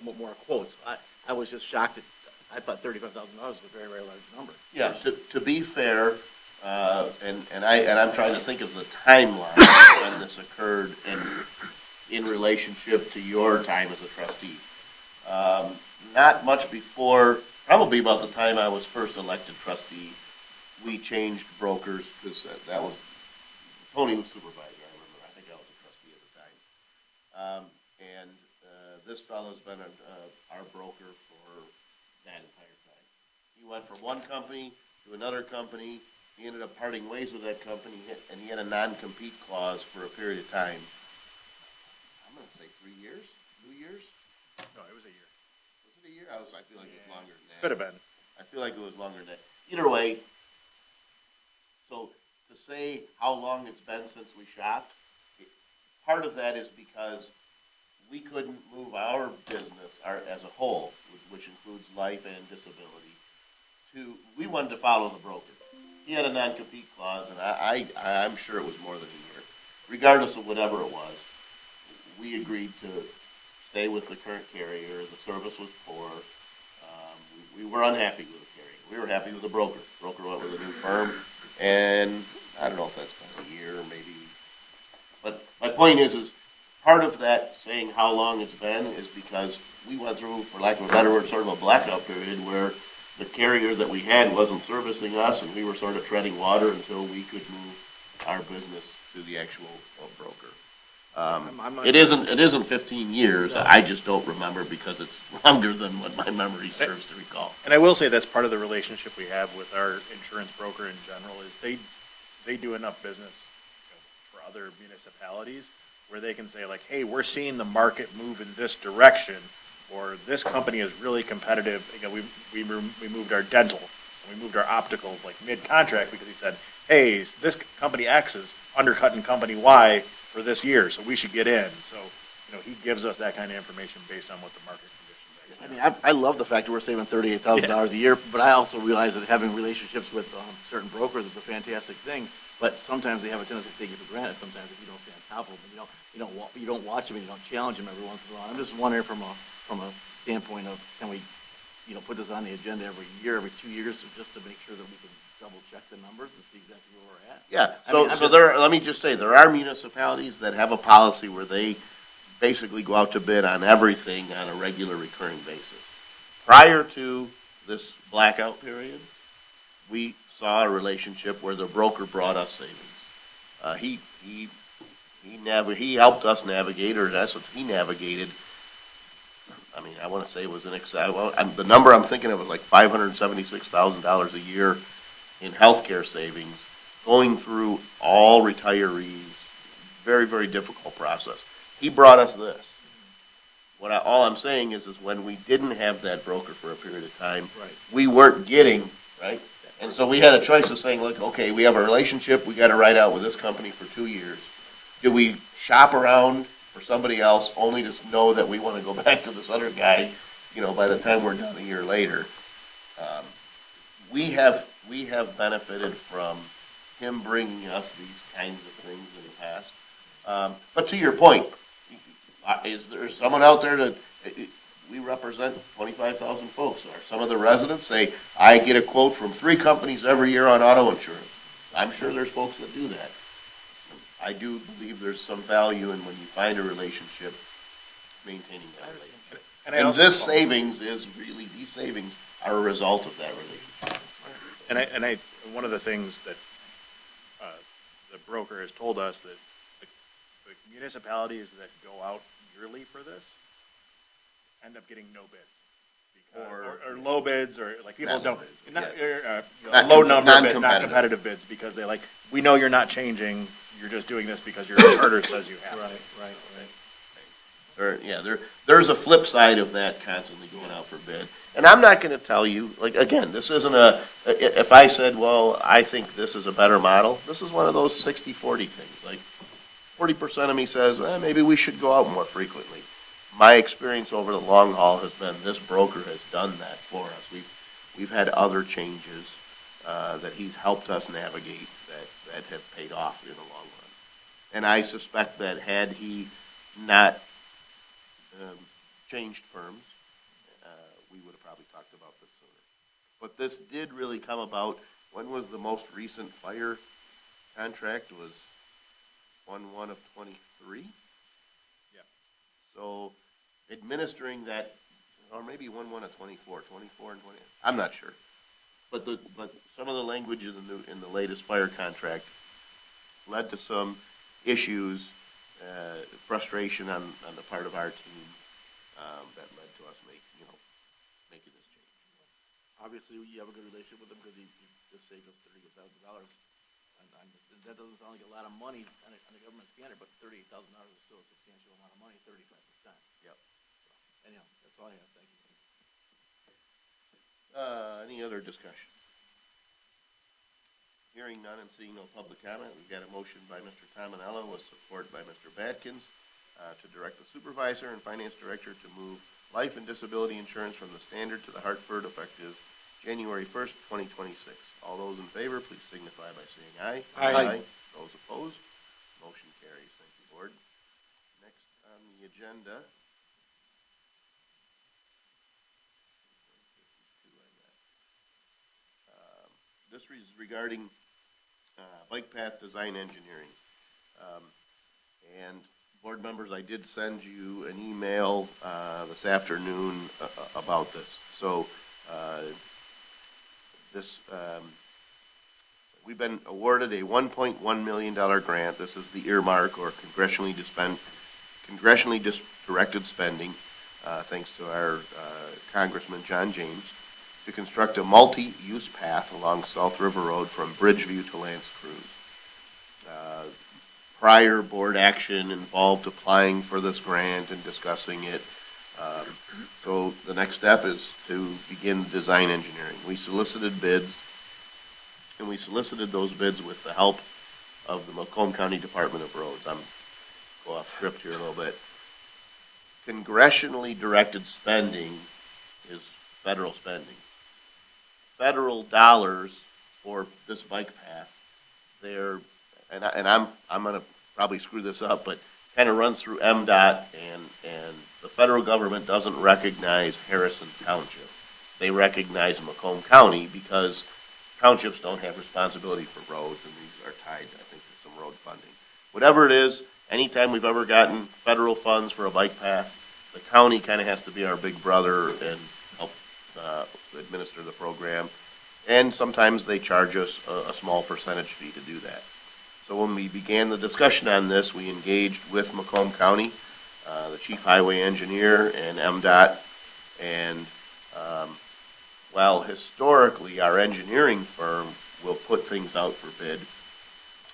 more quotes. I was just shocked that, I thought $35,000 was a very, very large number. Yeah, to be fair, and I'm trying to think of the timeline when this occurred in relationship to your time as a trustee. Not much before, probably about the time I was first elected trustee, we changed brokers, because that was, Tony was supervisor, I remember, I think I was a trustee at the time. And this fellow's been our broker for that entire time. He went from one company to another company, he ended up parting ways with that company, and he had a non-compete clause for a period of time. I'm gonna say 3 years, 2 years? No, it was a year. Was it a year? I feel like it was longer than that. Could have been. I feel like it was longer than that. Either way, so to say how long it's been since we shopped, part of that is because we couldn't move our business, as a whole, which includes life and disability, we wanted to follow the broker. He had a non-compete clause, and I'm sure it was more than a year. Regardless of whatever it was, we agreed to stay with the current carrier. The service was poor. We were unhappy with the carrier. We were happy with the broker. Broker went with a new firm, and I don't know if that's been a year, maybe. But my point is part of that saying how long it's been is because we went through, for lack of a better word, sort of a blackout period where the carrier that we had wasn't servicing us, and we were sort of treading water until we could move our business to the actual broker. It isn't 15 years. I just don't remember because it's longer than what my memory serves to recall. And I will say that's part of the relationship we have with our insurance broker in general is they do enough business for other municipalities where they can say like, hey, we're seeing the market move in this direction, or this company is really competitive. We moved our dental, and we moved our optical like mid-contract because he said, hey, this company X is undercutting company Y for this year, so we should get in. So, he gives us that kind of information based on what the market conditions are. I mean, I love the fact that we're saving $38,000 a year, but I also realize that having relationships with certain brokers is a fantastic thing. But sometimes they have a tendency to take you for granted. Sometimes if you don't stay on top of them, you don't watch them and you don't challenge them every once in a while. I'm just wondering from a standpoint of can we, put this on the agenda every year, every 2 years, just to make sure that we can double check the numbers and see exactly where we're at. Yeah. Let me just say there are municipalities that have a policy where they basically go out to bid on everything on a regular recurring basis. Prior to this blackout period, we saw a relationship where the broker brought us savings. He helped us navigate, or in essence, he navigated. I mean, I want to say it was an the number I'm thinking of was like $576,000 a year in healthcare savings, going through all retirees. Very, very difficult process. He brought us this. All I'm saying is when we didn't have that broker for a period of time, Right. we weren't getting, right? And so we had a choice of saying, look, okay, we have a relationship, we got to ride out with this company for 2 years. Do we shop around for somebody else only to know that we want to go back to this other guy, by the time we're done a year later? We have benefited from him bringing us these kinds of things in the past. But to your point, is there someone out there that we represent 25,000 folks? Or some of the residents say, I get a quote from 3 companies every year on auto insurance. I'm sure there's folks that do that. I do believe there's some value in when you find a relationship, maintaining that relationship. And this savings these savings are a result of that relationship. And one of the things that the broker has told us that the municipalities that go out yearly for this end up getting no bids Or low bids, or like people Not low don't, bids, not, Not low com- number bids, not non-competitive. competitive bids, because they like, we know you're not changing, you're just doing this because your charter says you have to. Right. There's a flip side of that constantly going out for bid. And I'm not gonna tell you, like, again, this isn't if I said, well, I think this is a better model, this is one of those 60-40 things. Like, 40% of me says, maybe we should go out more frequently. My experience over the long haul has been this broker has done that for us. We've had other changes, that he's helped us navigate that have paid off in the long run. And I suspect that had he not changed firms, we would have probably talked about this sooner. But this did really come about, when was the most recent fire contract? Was 1/1 of '23? Yeah. So administering that, or maybe 1/1 of '24 and 20, I'm not sure. But some of the language in the latest fire contract led to some issues, frustration on the part of our team, that led to us making this change. Obviously, you have a good relationship with him because he just saved us $38,000. That doesn't sound like a lot of money on a government scanner, but $38,000 is still a substantial amount of money, 35%. Yep. So, anyhow, that's all I have. Thank you. Any other discussion? Hearing none and seeing no public comment, we've got a motion by Mr. Tominello with support by Mr. Batkins, to direct the supervisor and finance director to move life and disability insurance from the standard to the Hartford effective January 1st, 2026. All those in favor, please signify by saying aye. Aye. Those opposed, motion carries. Thank you, board. Next on the agenda. This is regarding bike path design engineering. And board members, I did send you an email this afternoon about this. So we've been awarded a $1.1 million grant. This is the earmark or congressionally directed spending, thanks to our Congressman John James, to construct a multi-use path along South River Road from Bridgeview to L'Anse Creuse. Prior board action involved applying for this grant and discussing it. So the next step is to begin design engineering. We solicited bids, and we solicited those bids with the help of the Macomb County Department of Roads. I'm go off script here a little bit. Congressionally directed spending is federal spending. Federal dollars for this bike path, I'm gonna probably screw this up, but kind of runs through MDOT, and the federal government doesn't recognize Harrison Township. They recognize Macomb County because townships don't have responsibility for roads, and these are tied, I think, to some road funding. Whatever it is, anytime we've ever gotten federal funds for a bike path, the county kind of has to be our big brother and help administer the program, and sometimes they charge us a small percentage fee to do that. So when we began the discussion on this, we engaged with Macomb County, the chief highway engineer, and MDOT, and while historically our engineering firm will put things out for bid,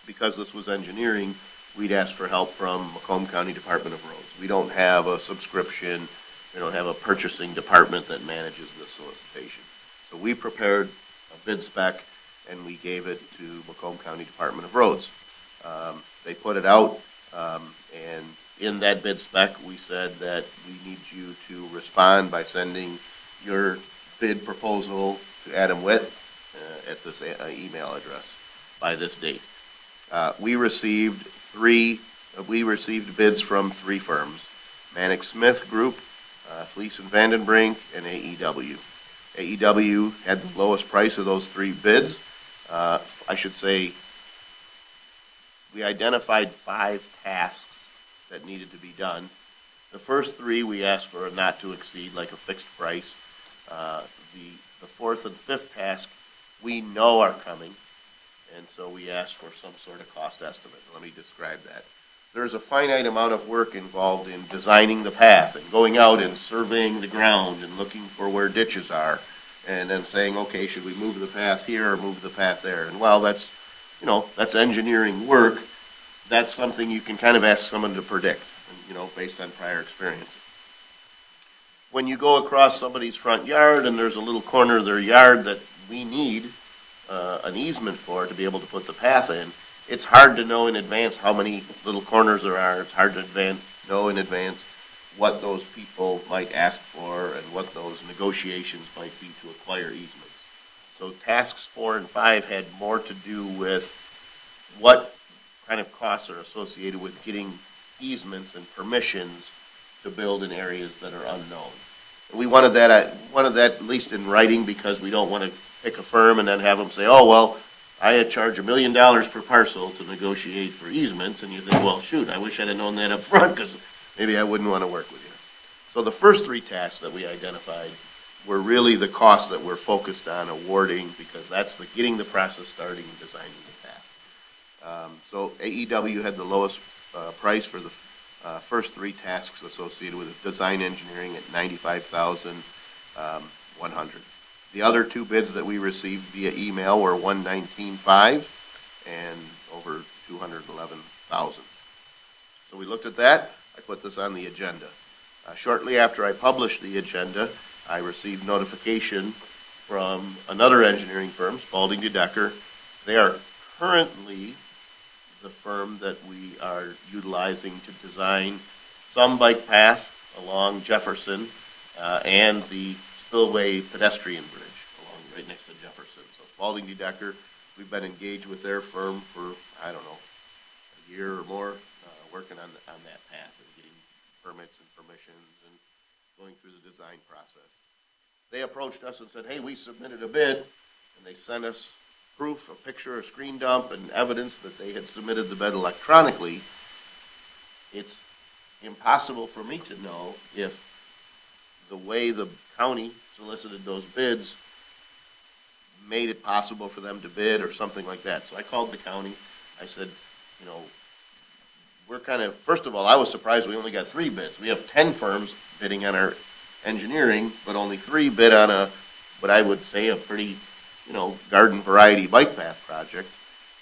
because this was engineering, we'd ask for help from Macomb County Department of Roads. We don't have a subscription. We don't have a purchasing department that manages this solicitation. So we prepared a bid spec, and we gave it to Macomb County Department of Roads. They put it out, and in that bid spec, we said that we need you to respond by sending your bid proposal to Adam Witt at this email address by this date. We received bids from 3 firms: Manick Smith Group, Fleece and Vandenbrink, and AEW. AEW had the lowest price of those 3 bids. I should say we identified 5 tasks that needed to be done. The first 3 we asked for a not to exceed, like a fixed price. The 4th and 5th task we know are coming, and so we asked for some sort of cost estimate. Let me describe that. there's a finite amount of work involved in designing the path and going out and surveying the ground and looking for where ditches are. And then saying, okay, should we move the path here or move the path there? And while that's, that's engineering work, that's something you can kind of ask someone to predict, based on prior experience. When you go across somebody's front yard and there's a little corner of their yard that we need an easement for to be able to put the path in, it's hard to know in advance how many little corners there are. It's hard to know in advance what those people might ask for and what those negotiations might be to acquire easements. So tasks 4 and 5 had more to do with what kind of costs are associated with getting easements and permissions to build in areas that are unknown. And we wanted that at least in writing, because we don't want to pick a firm and then have them say, oh, well, I had charged $1 million per parcel to negotiate for easements, and you think, well, shoot, I wish I'd have known that up front, because maybe I wouldn't want to work with you. So the first 3 tasks that we identified were really the costs that we're focused on awarding, because that's the getting the process starting and designing the path. So AEW had the lowest price for the first 3 tasks associated with design engineering at $95,100. The other 2 bids that we received via email were $119,500 and over $211,000. So we looked at that. I put this on the agenda. Shortly after I published the agenda, I received notification from another engineering firm, Spalding Decker. They are currently the firm that we are utilizing to design some bike path along Jefferson and the spillway pedestrian bridge along right next to Jefferson. So Spalding Decker, we've been engaged with their firm for, I don't know, a year or more, working on that path and getting permits and permissions and going through the design process. They approached us and said, hey, we submitted a bid, and they sent us proof, a picture, a screen dump, and evidence that they had submitted the bid electronically. It's impossible for me to know if the way the county solicited those bids made it possible for them to bid or something like that. So I called the county. I said, we're kind of, first of all, I was surprised we only got 3 bids. We have 10 firms bidding on our engineering, but only 3 bid on what I would say a pretty, garden variety bike path project.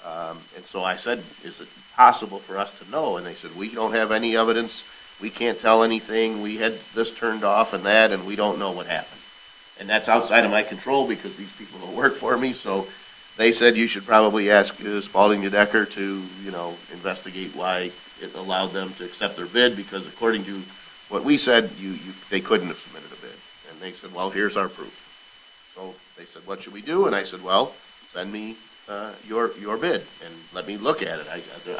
And so I said, is it possible for us to know? And they said, we don't have any evidence. We can't tell anything. We had this turned off and that, and we don't know what happened. And that's outside of my control because these people don't work for me. So they said you should probably ask Spalding Decker to, investigate why it allowed them to accept their bid, because according to what we said, they couldn't have submitted a bid. And they said, well, here's our proof. So they said, what should we do? And I said, well, send me your bid and let me look at it.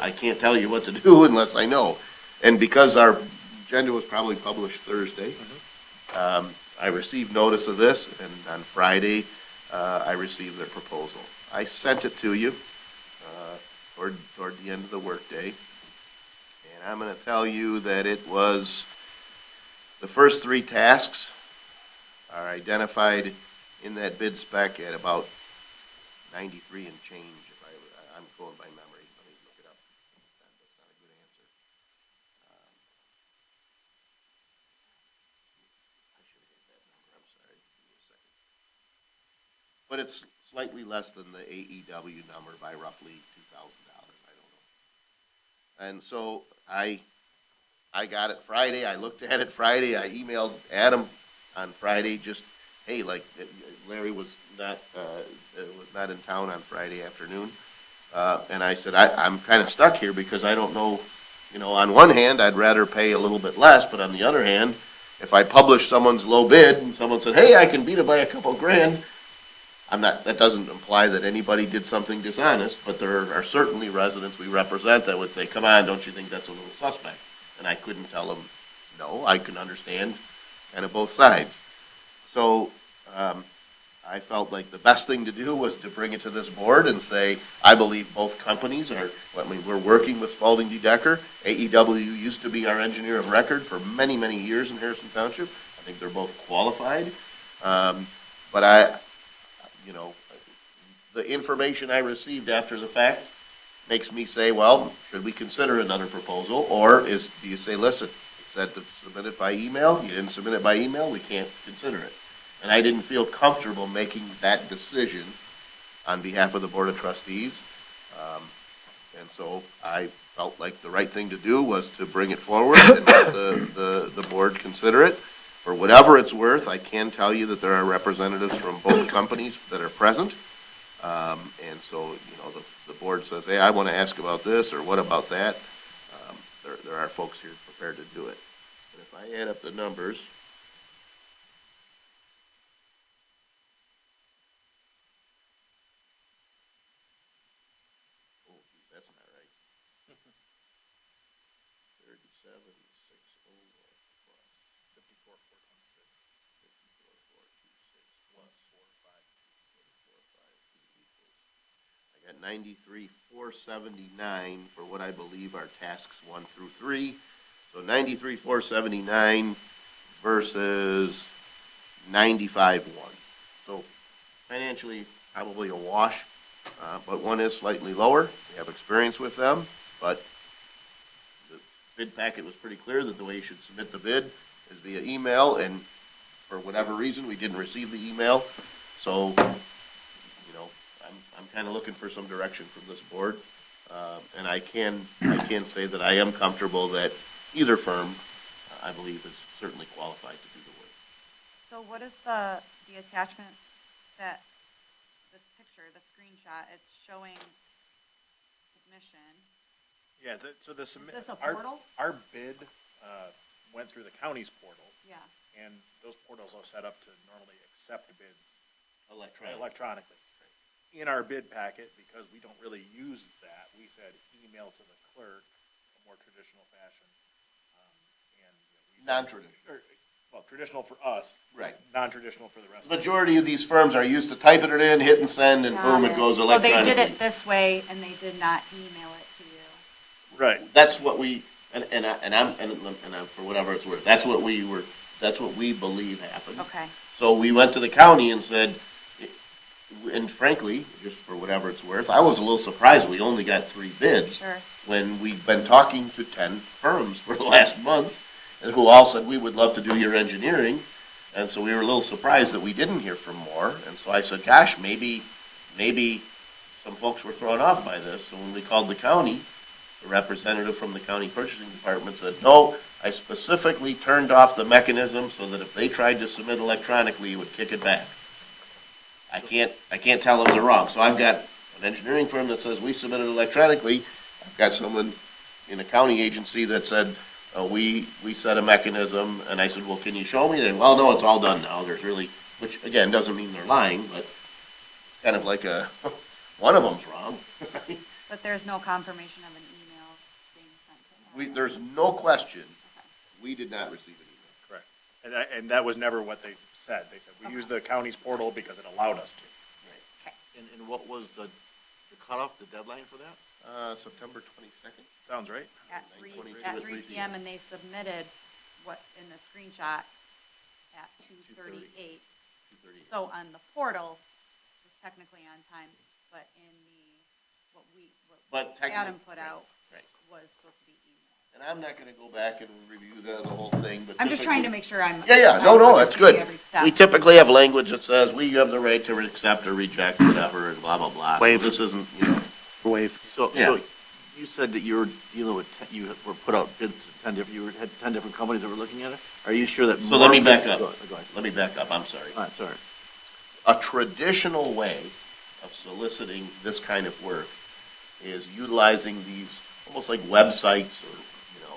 I can't tell you what to do unless I know. And because our agenda was probably published Thursday, I received notice of this, and on Friday, I received their proposal. I sent it to you toward the end of the workday, and I'm going to tell you that it was the first 3 tasks are identified in that bid spec at about 93 and change. If I'm going by memory, let me look it up. That's not a good answer. I should have hit that number. I'm sorry. Give me a second. But it's slightly less than the AEW number by roughly $2,000. I don't know. And so I got it Friday. I looked at it Friday. I emailed Adam on Friday. Just hey, Larry was not in town on Friday afternoon, and I said I'm kind of stuck here because I don't know. On one hand, I'd rather pay a little bit less, but on the other hand, if I publish someone's low bid and someone said, hey, I can beat it by a couple grand, that doesn't imply that anybody did something dishonest, but there are certainly residents we represent that would say, come on, don't you think that's a little suspect? And I couldn't tell them, no, I can understand kind of both sides. So I felt like the best thing to do was to bring it to this board and say, I believe both companies we're working with Spalding Decker. AEW used to be our engineer of record for many, many years in Harrison Township. I think they're both qualified. But the information I received after the fact makes me say, well, should we consider another proposal? Or do you say, listen, it said to submit it by email, you didn't submit it by email, we can't consider it. And I didn't feel comfortable making that decision on behalf of the Board of Trustees. And so I felt like the right thing to do was to bring it forward and let the board consider it. For whatever it's worth, I can tell you that there are representatives from both companies that are present. And so, you know, the board says, hey, I want to ask about this, or what about that? There are folks here prepared to do it. And if I add up the numbers, oh, geez, that's not right. 37, 601 plus 54, 426, 54, 426 plus 4, 5 equals. I got 93, 479 for what I believe are tasks 1 through 3. So 93, 479 versus 95, 1. So financially, probably a wash, but one is slightly lower. We have experience with them, but the bid packet was pretty clear that the way you should submit the bid is via email, and for whatever reason, we didn't receive the email. So, you know, I'm kind of looking for some direction from this board. And I can say that I am comfortable that either firm, I believe, is certainly qualified to do the work. So what is the attachment that, this picture, the screenshot, it's showing submission? Yeah, so the Is this a portal? Our bid went through the county's portal, Yeah. and those portals are set up to normally accept bids Electronic. electronically. In our bid packet, because we don't really use that, we said email to the clerk, a more traditional fashion. And we said- Non-traditional. Well, traditional for us. Right. Non-traditional for the rest. The majority of these firms are used to typing it in, hitting send, and boom, it goes So electronically. they did it this way, and they did not email it to you? Right. That's what we, and I'm, for whatever it's worth, that's what we believe happened. Okay. So we went to the county and said, and frankly, just for whatever it's worth, I was a little surprised we only got 3 bids. Sure. When we've been talking to 10 firms for the last month, and who all said, we would love to do your engineering. And so we were a little surprised that we didn't hear from more. And so I said, gosh, maybe some folks were thrown off by this. So when we called the county, the representative from the county purchasing department said, no, I specifically turned off the mechanism so that if they tried to submit electronically, it would kick it back. I can't tell them they're wrong. So I've got an engineering firm that says we submitted electronically. I've got someone in a county agency that said, we set a mechanism, and I said, well, can you show me? They, well, no, it's all done now. There's really, which again, doesn't mean they're lying, but it's kind of like one of them's wrong. But there's no confirmation of an email being sent to them? There's no question, Okay. we did not receive an email. Correct. And that was never what they said. They said, we use the county's portal because it allowed us to. Okay. And what was the cutoff, the deadline for that? September 22nd? Sounds right. At 9:22 at at 3 3 PM, and they submitted what, in the screenshot, at 2:38. 2:38. So on the portal, it was technically on time, but in what But technically- Adam put out Right. was supposed to be emailed. And I'm not gonna go back and review the whole thing, but. I'm just trying to typically- make sure I'm. Yeah, I'm no, that's good. understanding every step. We typically have language that says we have the right to accept or reject whatever and blah, blah, blah. So Waive. this isn't, you know, Waive. So Yeah. you said that you were dealing with, you were put out bids to 10 different, had 10 different companies that were looking at it? Are you sure that So more? let me back bids- up. Go ahead. Let me back up, I'm sorry. All right, sorry. A traditional way of soliciting this kind of work is utilizing these almost like websites or, you know,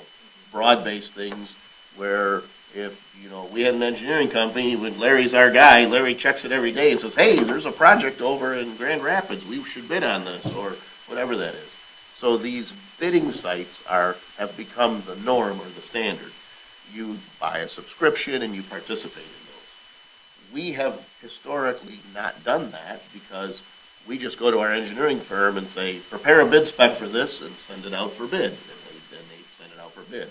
broad-based things where if, you know, we had an engineering company, when Larry's our guy, Larry checks it every day and says, hey, there's a project over in Grand Rapids, we should bid on this, or whatever that is. So these bidding sites have become the norm or the standard. You buy a subscription and you participate in those. We have historically not done that because we just go to our engineering firm and say, prepare a bid spec for this and send it out for bid. And then they send it out for bid.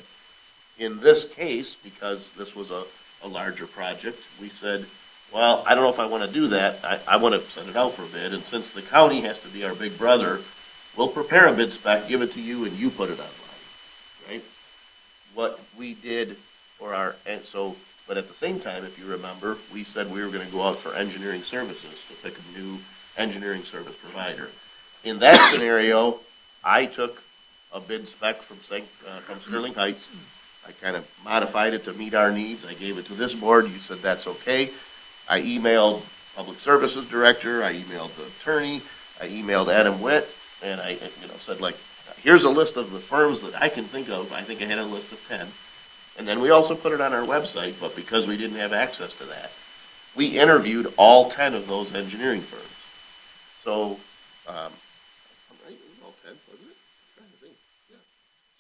In this case, because this was a larger project, we said, well, I don't know if I want to do that. I want to send it out for bid. And since the county has to be our big brother we'll prepare a bid spec, give it to you, and you put it online, right? What we did for our, and so, but at the same time, if you remember, we said we were gonna go out for engineering services to pick a new engineering service provider. In that scenario, I took a bid spec from Sterling Heights. I kind of modified it to meet our needs. I gave it to this board. You said that's okay. I emailed Public Services Director. I emailed the attorney. I emailed Adam Witt, and I, said like, here's a list of the firms that I can think of. I think I had a list of 10. And then we also put it on our website, but because we didn't have access to that, we interviewed all 10 of those engineering firms. So, it was all 10, wasn't it? I'm trying to think. Yeah.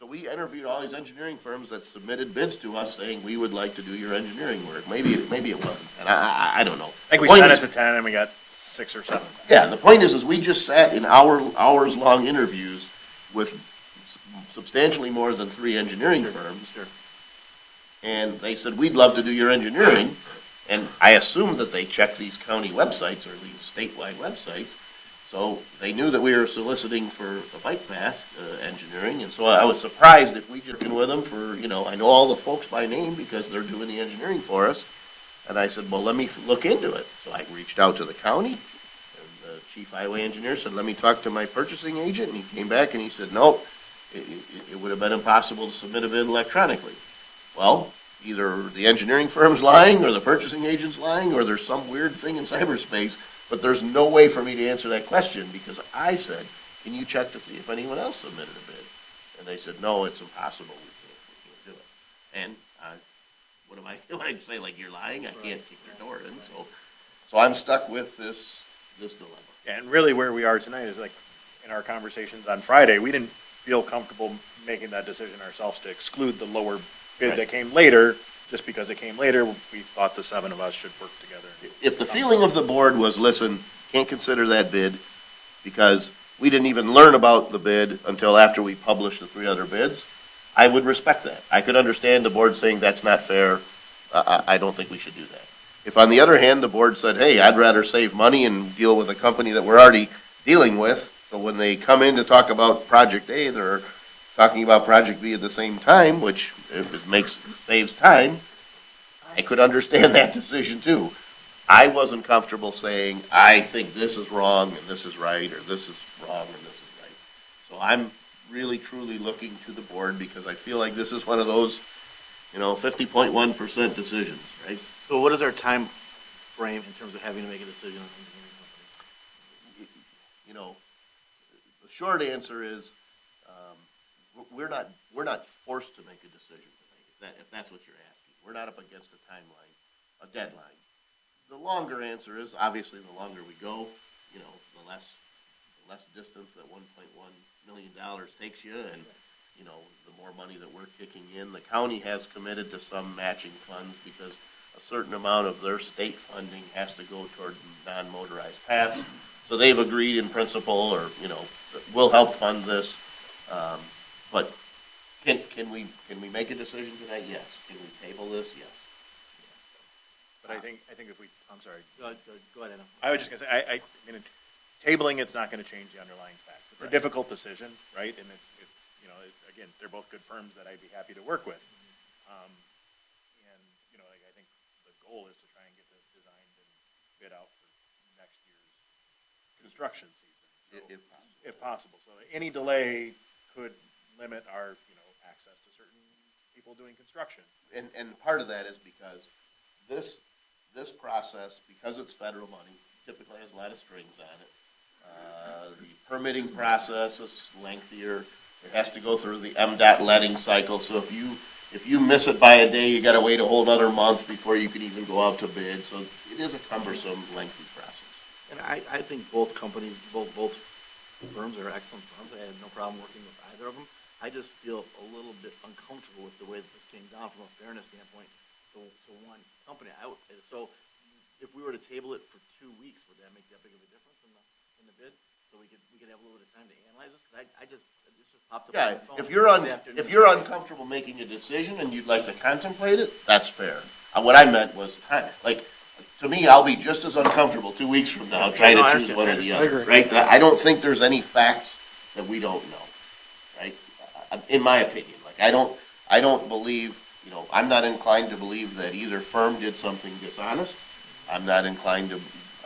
So we interviewed all these engineering firms that submitted bids to us saying, we would like to do your engineering work. Maybe it wasn't 10. I don't know. I think we The point sent is- it to 10 and we got 6 or 7. Yeah, the point is we just sat in hours-long interviews with substantially more than 3 engineering firms. Sure. And they said, we'd love to do your engineering. And I assumed that they checked these county websites or these statewide websites. So they knew that we were soliciting for a bike path engineering. And so I was surprised if we just been with them for, I know all the folks by name because they're doing the engineering for us. And I said, well, let me look into it. So I reached out to the county, and the chief highway engineer said, let me talk to my purchasing agent. And he came back and he said, nope, it would have been impossible to submit a bid electronically. Well, either the engineering firm's lying or the purchasing agent's lying or there's some weird thing in cyberspace, but there's no way for me to answer that question because I said, can you check to see if anyone else submitted a bid? And they said, no, it's impossible. We can't do it. And what I say, like, you're lying? I can't kick your door in. So I'm stuck with this dilemma. And really where we are tonight is like, in our conversations on Friday, we didn't feel comfortable making that decision ourselves to exclude the lower bid Right. that came later. Just because it came later, we thought the 7 of us should work together. If the feeling of the board was, listen, can't consider that bid because we didn't even learn about the bid until after we published the 3 other bids, I would respect that. I could understand the board saying that's not fair. I don't think we should do that. If on the other hand, the board said, hey, I'd rather save money and deal with a company that we're already dealing with, so when they come in to talk about Project A, they're talking about Project B at the same time, which saves time, I could understand that decision too. I wasn't comfortable saying, I think this is wrong and this is right, or this is wrong and this is right. So I'm really truly looking to the board because I feel like this is one of those, 50.1% decisions, right? So what is our time frame in terms of having to make a decision on engineering company? The short answer is, we're not forced to make a decision tonight, if that's what you're asking. We're not up against a timeline, a deadline. The longer answer is, obviously, the longer we go, the less distance that $1.1 million takes you, and, the more money that we're kicking in. The county has committed to some matching funds because a certain amount of their state funding has to go toward non-motorized paths. So they've agreed in principle, or, we'll help fund this. But can we make a decision tonight? Yes. Can we table this? Yes. But I think if we, I'm sorry. Go ahead, Adam. I was just gonna say, I mean, tabling it's not gonna change the underlying facts. It's a Right. difficult decision, right? And again, they're both good firms that I'd be happy to work with. I think the goal is to try and get this designed and bid out for next year's construction season. So, if possible. So any delay could limit our, access to certain people doing construction. And part of that is because this process, because it's federal money, typically has a lot of strings on it. The permitting process is lengthier. It has to go through the MDOT letting cycle. So if you miss it by a day, you got to wait a whole other month before you can even go out to bid. So it is a cumbersome, lengthy process. And I think both companies, both firms are excellent firms. I had no problem working with either of them. I just feel a little bit uncomfortable with the way that this came down from a fairness standpoint to one company. So if we were to table it for 2 weeks, would that make that big of a difference in the bid? So we could have a little bit of time to analyze this? Because it just popped up on Yeah, my phone if you're uncomfortable making a decision and you'd like to contemplate it, that's fair. What I meant was time. Like, to me, I'll be just as uncomfortable 2 weeks from now trying No, I to choose understand. one or the I other, agree. right? I don't think there's any facts that we don't know, right? In my opinion, like, I don't believe, I'm not inclined to believe that either firm did something dishonest. I'm not inclined,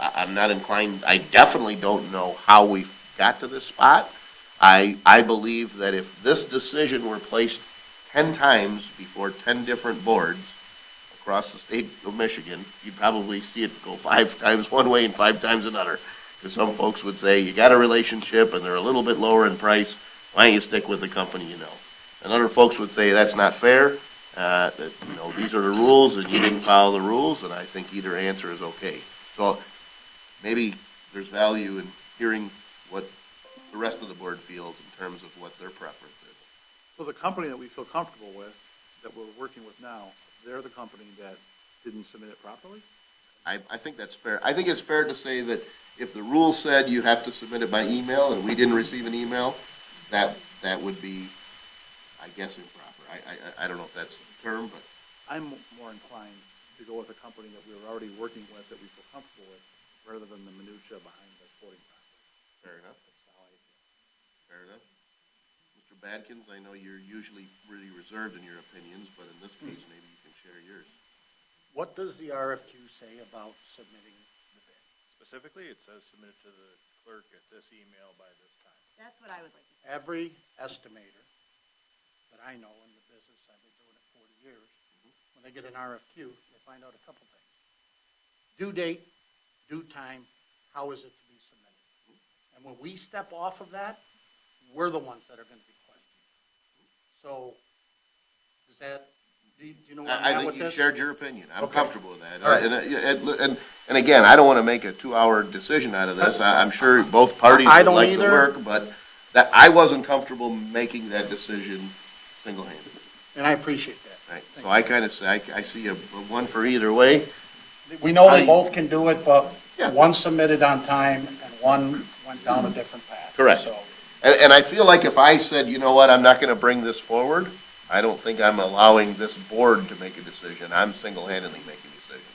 I definitely don't know how we got to this spot. I believe that if this decision were placed 10 times before 10 different boards across the state of Michigan, you'd probably see it go 5 times one way and 5 times another. Because some folks would say, you got a relationship and they're a little bit lower in price, why don't you stick with the company you know? And other folks would say, that's not fair, that, these are the rules and you didn't follow the rules, and I think either answer is okay. So maybe there's value in hearing what the rest of the board feels in terms of what their preference is. So the company that we feel comfortable with, that we're working with now, they're the company that didn't submit it properly? I think that's fair. I think it's fair to say that if the rule said you have to submit it by email and we didn't receive an email, that would be, I guess, improper. I don't know if that's the term, but. I'm more inclined to go with a company that we're already working with, that we feel comfortable with, rather than the minutia behind the quoting process. Fair enough. That's how I feel. Fair enough. Mr. Badkins, I know you're usually really reserved in your opinions, but in this case, maybe you can share yours. What does the RFQ say about submitting the bid? Specifically, it says submit it to the clerk at this email by this time. That's what I would like to see. Every estimator that I know in the business, I've been doing it 40 years, when they get an RFQ, they find out a couple things. Due date, due time, how is it to be submitted? And when we step off of that, we're the ones that are going to be questioned. So, does that, do you know where I'm I at think with you this? shared your opinion. I'm Okay. comfortable with that. All right. And again, I don't want to make a 2-hour decision out of this. I'm sure both parties I would don't like the either. work, but that, I wasn't comfortable making that decision single-handed. And I appreciate that. Right, Thank so I kind of say, I see a one for either way. We know they I- both can do it, but Yeah. one submitted on time and one went down a different path. Correct. So, And I feel like if I said, you know what, I'm not going to bring this forward, I don't think I'm allowing this board to make a decision. I'm single-handedly making a decision.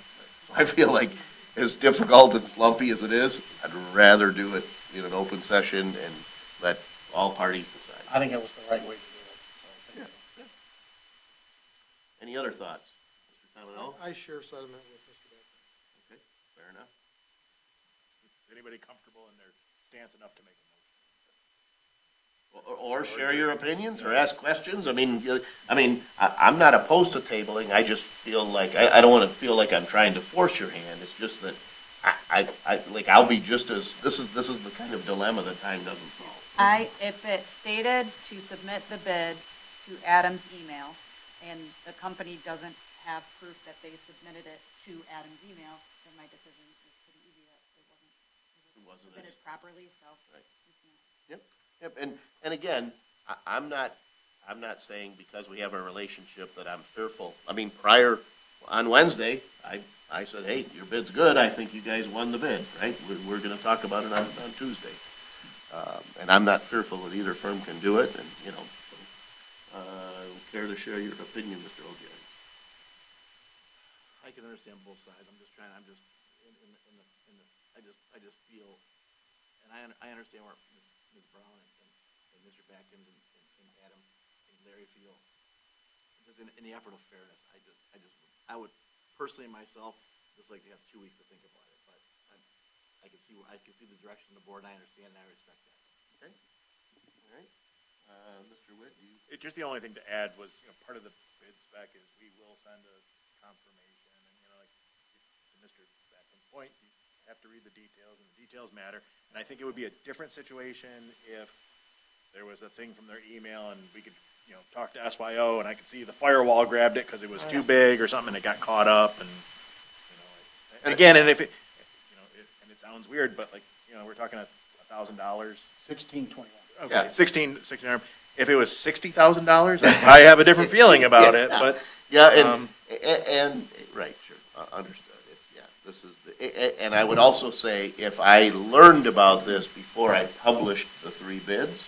So I feel like as difficult and slumpy as it is, I'd rather do it in an open session and let all parties decide. I think it was the right way to do it. So, thank you. Any other thoughts? Mr. Tominello? I share sentiment with Mr. Becker. Okay, fair enough. Is anybody comfortable in their stance enough to make a motion? Or share your opinions, or ask questions. I'm not opposed to tabling. I just feel like, I don't want to feel like I'm trying to force your hand. It's just that I'll be just as, this is the kind of dilemma that time doesn't solve. If it's stated to submit the bid to Adam's email, and the company doesn't have proof that they submitted it to Adam's email, then my decision is pretty easy, that it wasn't submitted properly, so. Right. we can't. Yep, and again, I'm not saying because we have a relationship that I'm fearful. I mean, on Wednesday, I said, hey, your bid's good, I think you guys won the bid, right? We're gonna talk about it on Tuesday. And I'm not fearful that either firm can do it, and, care to share your opinion, Mr. Ogier? I can understand both sides. I just feel, and I understand where Ms. Brown and Mr. Batkins and Adam and Larry feel. Just in the effort of fairness, I would personally myself just like to have 2 weeks to think about it, but I can see the direction of the board, and I understand and I respect that. Okay, all right. Mr. Witt, Just the only thing to add was, part of the bid spec is we will send a confirmation, and, like, to Mr. Backman's point, you have to read the details, and the details matter. And I think it would be a different situation if there was a thing from their email, and we could, talk to SYO, and I could see the firewall grabbed it because it was too big or something, and it got caught up, and, and again, and if it, and it sounds weird, but like, we're talking $1,000. 1621. Okay, Yeah. 16. If it was $60,000, I have a different feeling about it, but. Yeah, and right, sure, understood. This is and I would also say, if I learned about this before I published the 3 bids,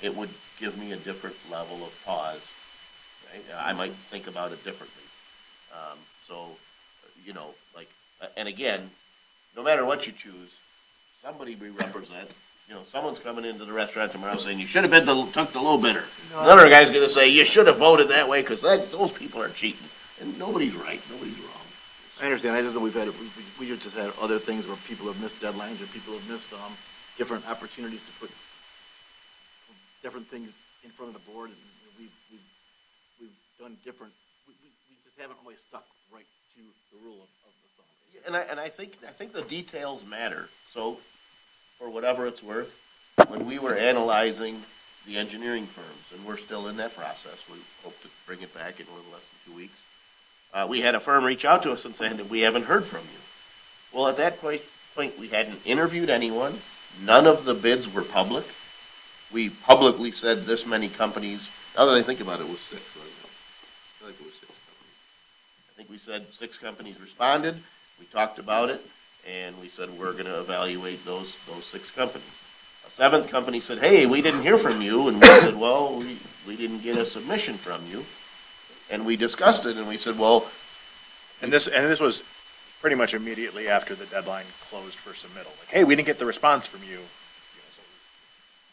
it would give me a different level of pause, right? I might think about it differently. So, and again, no matter what you choose, somebody we represent, You know, someone's coming into the restaurant tomorrow saying, you should have took the low bidder. Another guy's gonna say, you should have voted that way, because those people are cheating. And nobody's right, nobody's wrong. I understand, I just know we just had other things where people have missed deadlines, or people have missed, different opportunities to put different things in front of the board, and we've done different, we just haven't always stuck right to the rule of the thumb. And I think the details matter. So, for whatever it's worth, when we were analyzing the engineering firms, and we're still in that process, we hope to bring it back in a little less than 2 weeks. We had a firm reach out to us and saying that we haven't heard from you. Well, at that point, we hadn't interviewed anyone. None of the bids were public. We publicly said this many companies, now that I think about it, it was 6, wasn't it? I feel like it was 6 companies. I think we said 6 companies responded, we talked about it, and we said we're gonna evaluate those 6 companies. A 7th company said, hey, we didn't hear from you, and we said, well, we didn't get a submission from you. And we discussed it, and we said, well. And this was pretty much immediately after the deadline closed for submittal. Like, hey, we didn't get the response from you.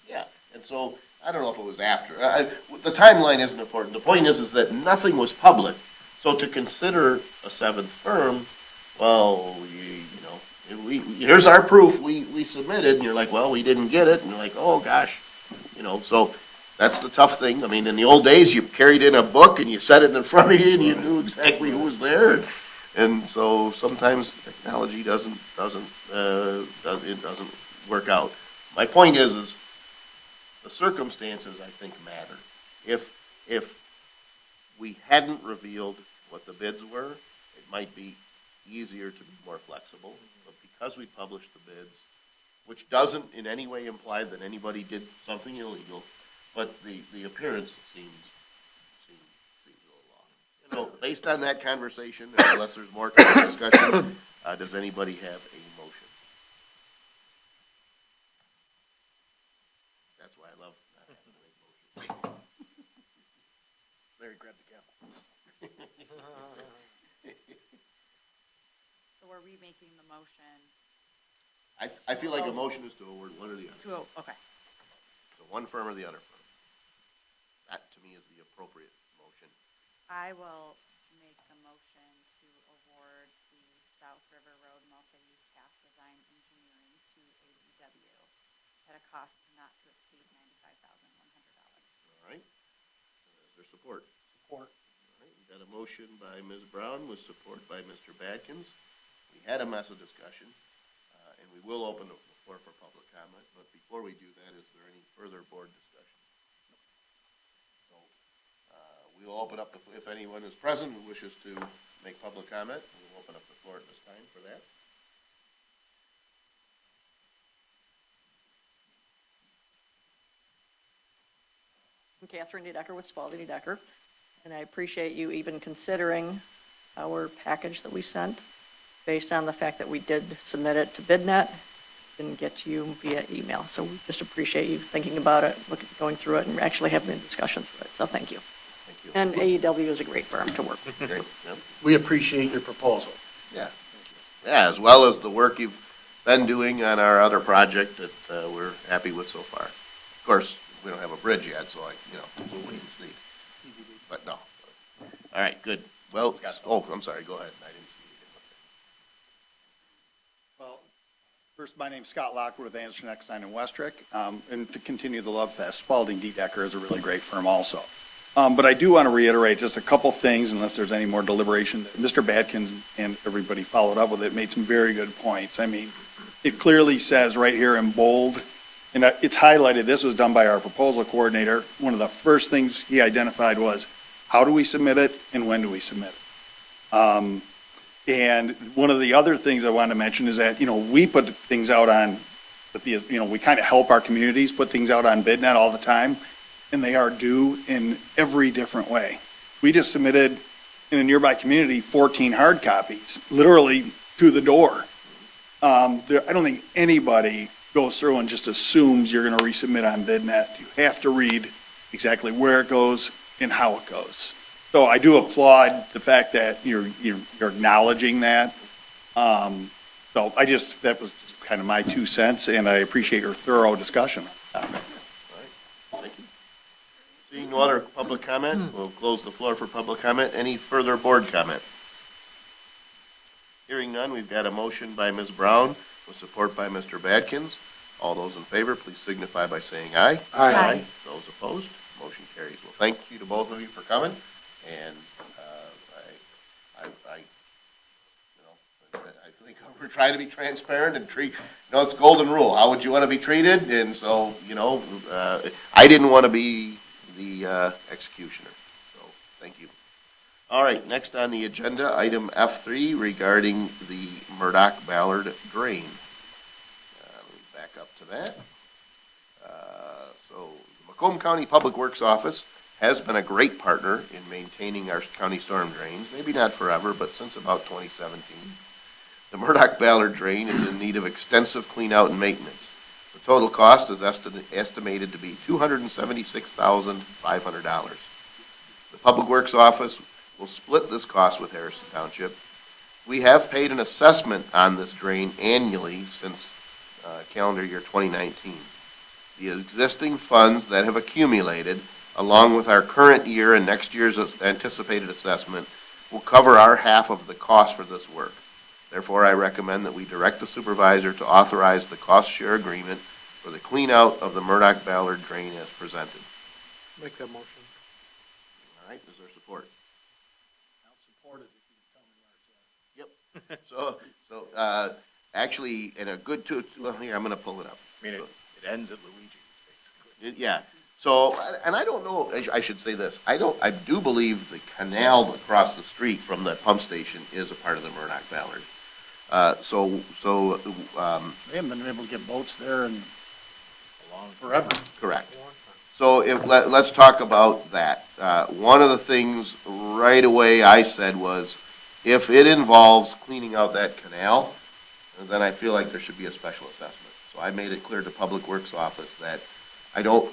Yeah, and so, I don't know if it was after. The timeline isn't important. The point is that nothing was public. So to consider a 7th firm, well, here's our proof, we submitted, and you're like, well, we didn't get it, and you're like, oh, gosh, so that's the tough thing. I mean, in the old days, you carried in a book and you set it in front of you and you knew exactly who was there. And so sometimes technology doesn't work out. My point is the circumstances, I think, matter. If we hadn't revealed what the bids were, it might be easier to be more flexible. But because we published the bids, which doesn't in any way imply that anybody did something illegal, but the appearance seems a little off. So based on that conversation, unless there's more discussion, does anybody have a motion? That's why I love not having to make motions. Larry, grab the gavel. So are we making the motion I feel like a motion is to award one or the other. okay. So one firm or the other firm. That, to me, is the appropriate motion. I will make the motion to award the South River Road Multi-Use Path Design Engineering to AEW at a cost not to exceed $95,100. All right? Is there support? Support. All right, we got a motion by Ms. Brown with support by Mr. Badkins. We had a mess of discussion, and we will open the floor for public comment, but before we do that, is there any further board discussion? So, we will open up, if anyone is present who wishes to make public comment, we'll open up the floor at this time for that. I'm Catherine Dedecker with Spalding Dedecker, and I appreciate you even considering our package that we sent, based on the fact that we did submit it to BidNet, didn't get to you via email. So we just appreciate you thinking about it, going through it, and actually having a discussion through it. So thank you. Thank you. And AEW is a great firm to work with. Great, yeah. We appreciate your proposal. Yeah. Yeah, as well as the work you've been doing on our other project that we're happy with so far. Of course, we don't have a bridge yet, so we'll wait and see. But no. All right, good. Well, I'm sorry, go ahead. I didn't see you. Well, first, my name's Scott Lockwood with Anderson X9 in Westrick. And to continue the love fest, Spalding Dedecker is a really great firm also. But I do want to reiterate just a couple things, unless there's any more deliberation. Mr. Badkins and everybody followed up with it, made some very good points. I mean, it clearly says right here in bold, and it's highlighted, this was done by our proposal coordinator. One of the first things he identified was, how do we submit it and when do we submit it? And one of the other things I wanted to mention is that, we put things out on, we kind of help our communities put things out on BidNet all the time, and they are due in every different way. We just submitted in a nearby community 14 hard copies, literally to the door. I don't think anybody goes through and just assumes you're going to resubmit on BidNet. You have to read exactly where it goes and how it goes. So I do applaud the fact that you're acknowledging that. So that was just kind of my 2 cents, and I appreciate your thorough discussion. All right, thank you. Seeing no other public comment, we'll close the floor for public comment. Any further board comment? Hearing none, we've got a motion by Ms. Brown with support by Mr. Badkins. All those in favor, please signify by saying aye. Aye. Those opposed, motion carries. Well, thank you to both of you for coming, and I think we're trying to be transparent and it's golden rule. How would you want to be treated? And so, I didn't want to be the executioner, so thank you. All right, next on the agenda, item F3 regarding the Murdoch Ballard drain. Let me back up to that. So the Macomb County Public Works Office has been a great partner in maintaining our county storm drains, maybe not forever, but since about 2017. The Murdoch Ballard drain is in need of extensive cleanout and maintenance. The total cost is estimated to be $276,500. The Public Works Office will split this cost with Harrison Township. We have paid an assessment on this drain annually since calendar year 2019. The existing funds that have accumulated, along with our current year and next year's anticipated assessment, will cover our half of the cost for this work. Therefore, I recommend that we direct the supervisor to authorize the cost share agreement for the clean out of the Murdoch Ballard drain as presented. Make that motion. All right, is there support? I'll support it if you tell me where it's at. Yep. So, actually, in a good well, here, I'm gonna pull it up. I mean, it ends at Luigi's, basically. Yeah, so, and I don't know, I should say this, I do believe the canal across the street from the pump station is a part of the Murdoch Ballard. They haven't been able to get boats there in forever. Correct. So let's talk about that. One of the things right away I said was, if it involves cleaning out that canal, then I feel like there should be a special assessment. So I made it clear to Public Works Office that I don't,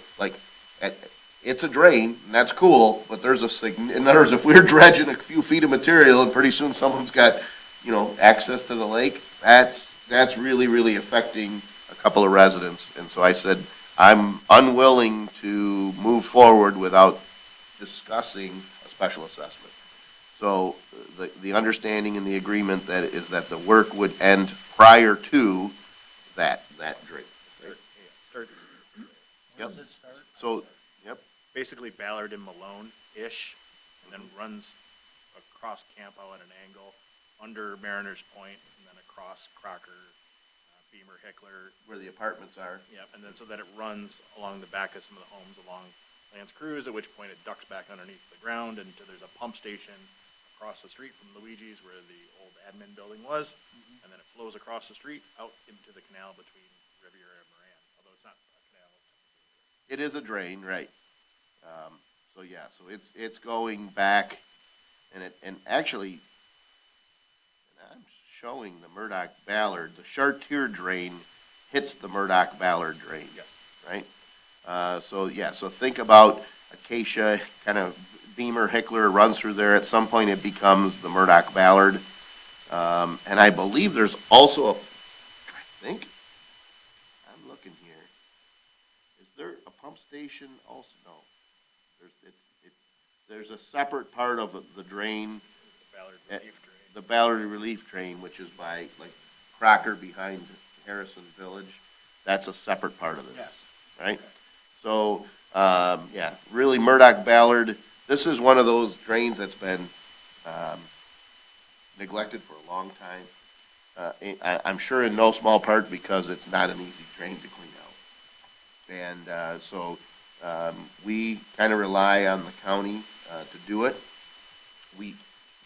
it's a drain, and that's cool, but there's in other words, if we're dredging a few feet of material and pretty soon someone's got, access to the lake, that's really, really affecting a couple of residents. And so I said, I'm unwilling to move forward without discussing a special assessment. So the understanding and the agreement is that the work would end prior to that drain. Start. Yep. So, yep. Basically Ballard and Malone-ish, and then runs across Camp out at an angle, under Mariners Point, and then across Crocker, Beamer, Hickler. Where the apartments are. Yep, and then so that it runs along the back of some of the homes along Lance Cruz, at which point it ducks back underneath the ground, and there's a pump station across the street from Luigi's where the old admin building was, and then it flows across the street out into the canal between Riviera and Moran, although it's not a canal. It is a drain, right. So yeah, so it's going back, and actually, I'm showing the Murdoch Ballard, the Chartier drain hits the Murdoch Ballard drain. Yes. Right? So think about Acacia, kind of Beamer, Hickler runs through there. At some point, it becomes the Murdoch Ballard. And I believe there's also I'm looking here. Is there a pump station also? No. There's a separate part of the drain. The Ballard Relief Drain. The Ballard Relief Drain, which is by, Crocker behind Harrison Village. That's a separate part of this. Yes. Right? So, really Murdoch Ballard, this is one of those drains that's been neglected for a long time. I'm sure in no small part because it's not an easy drain to clean out. And so we kind of rely on the county to do it.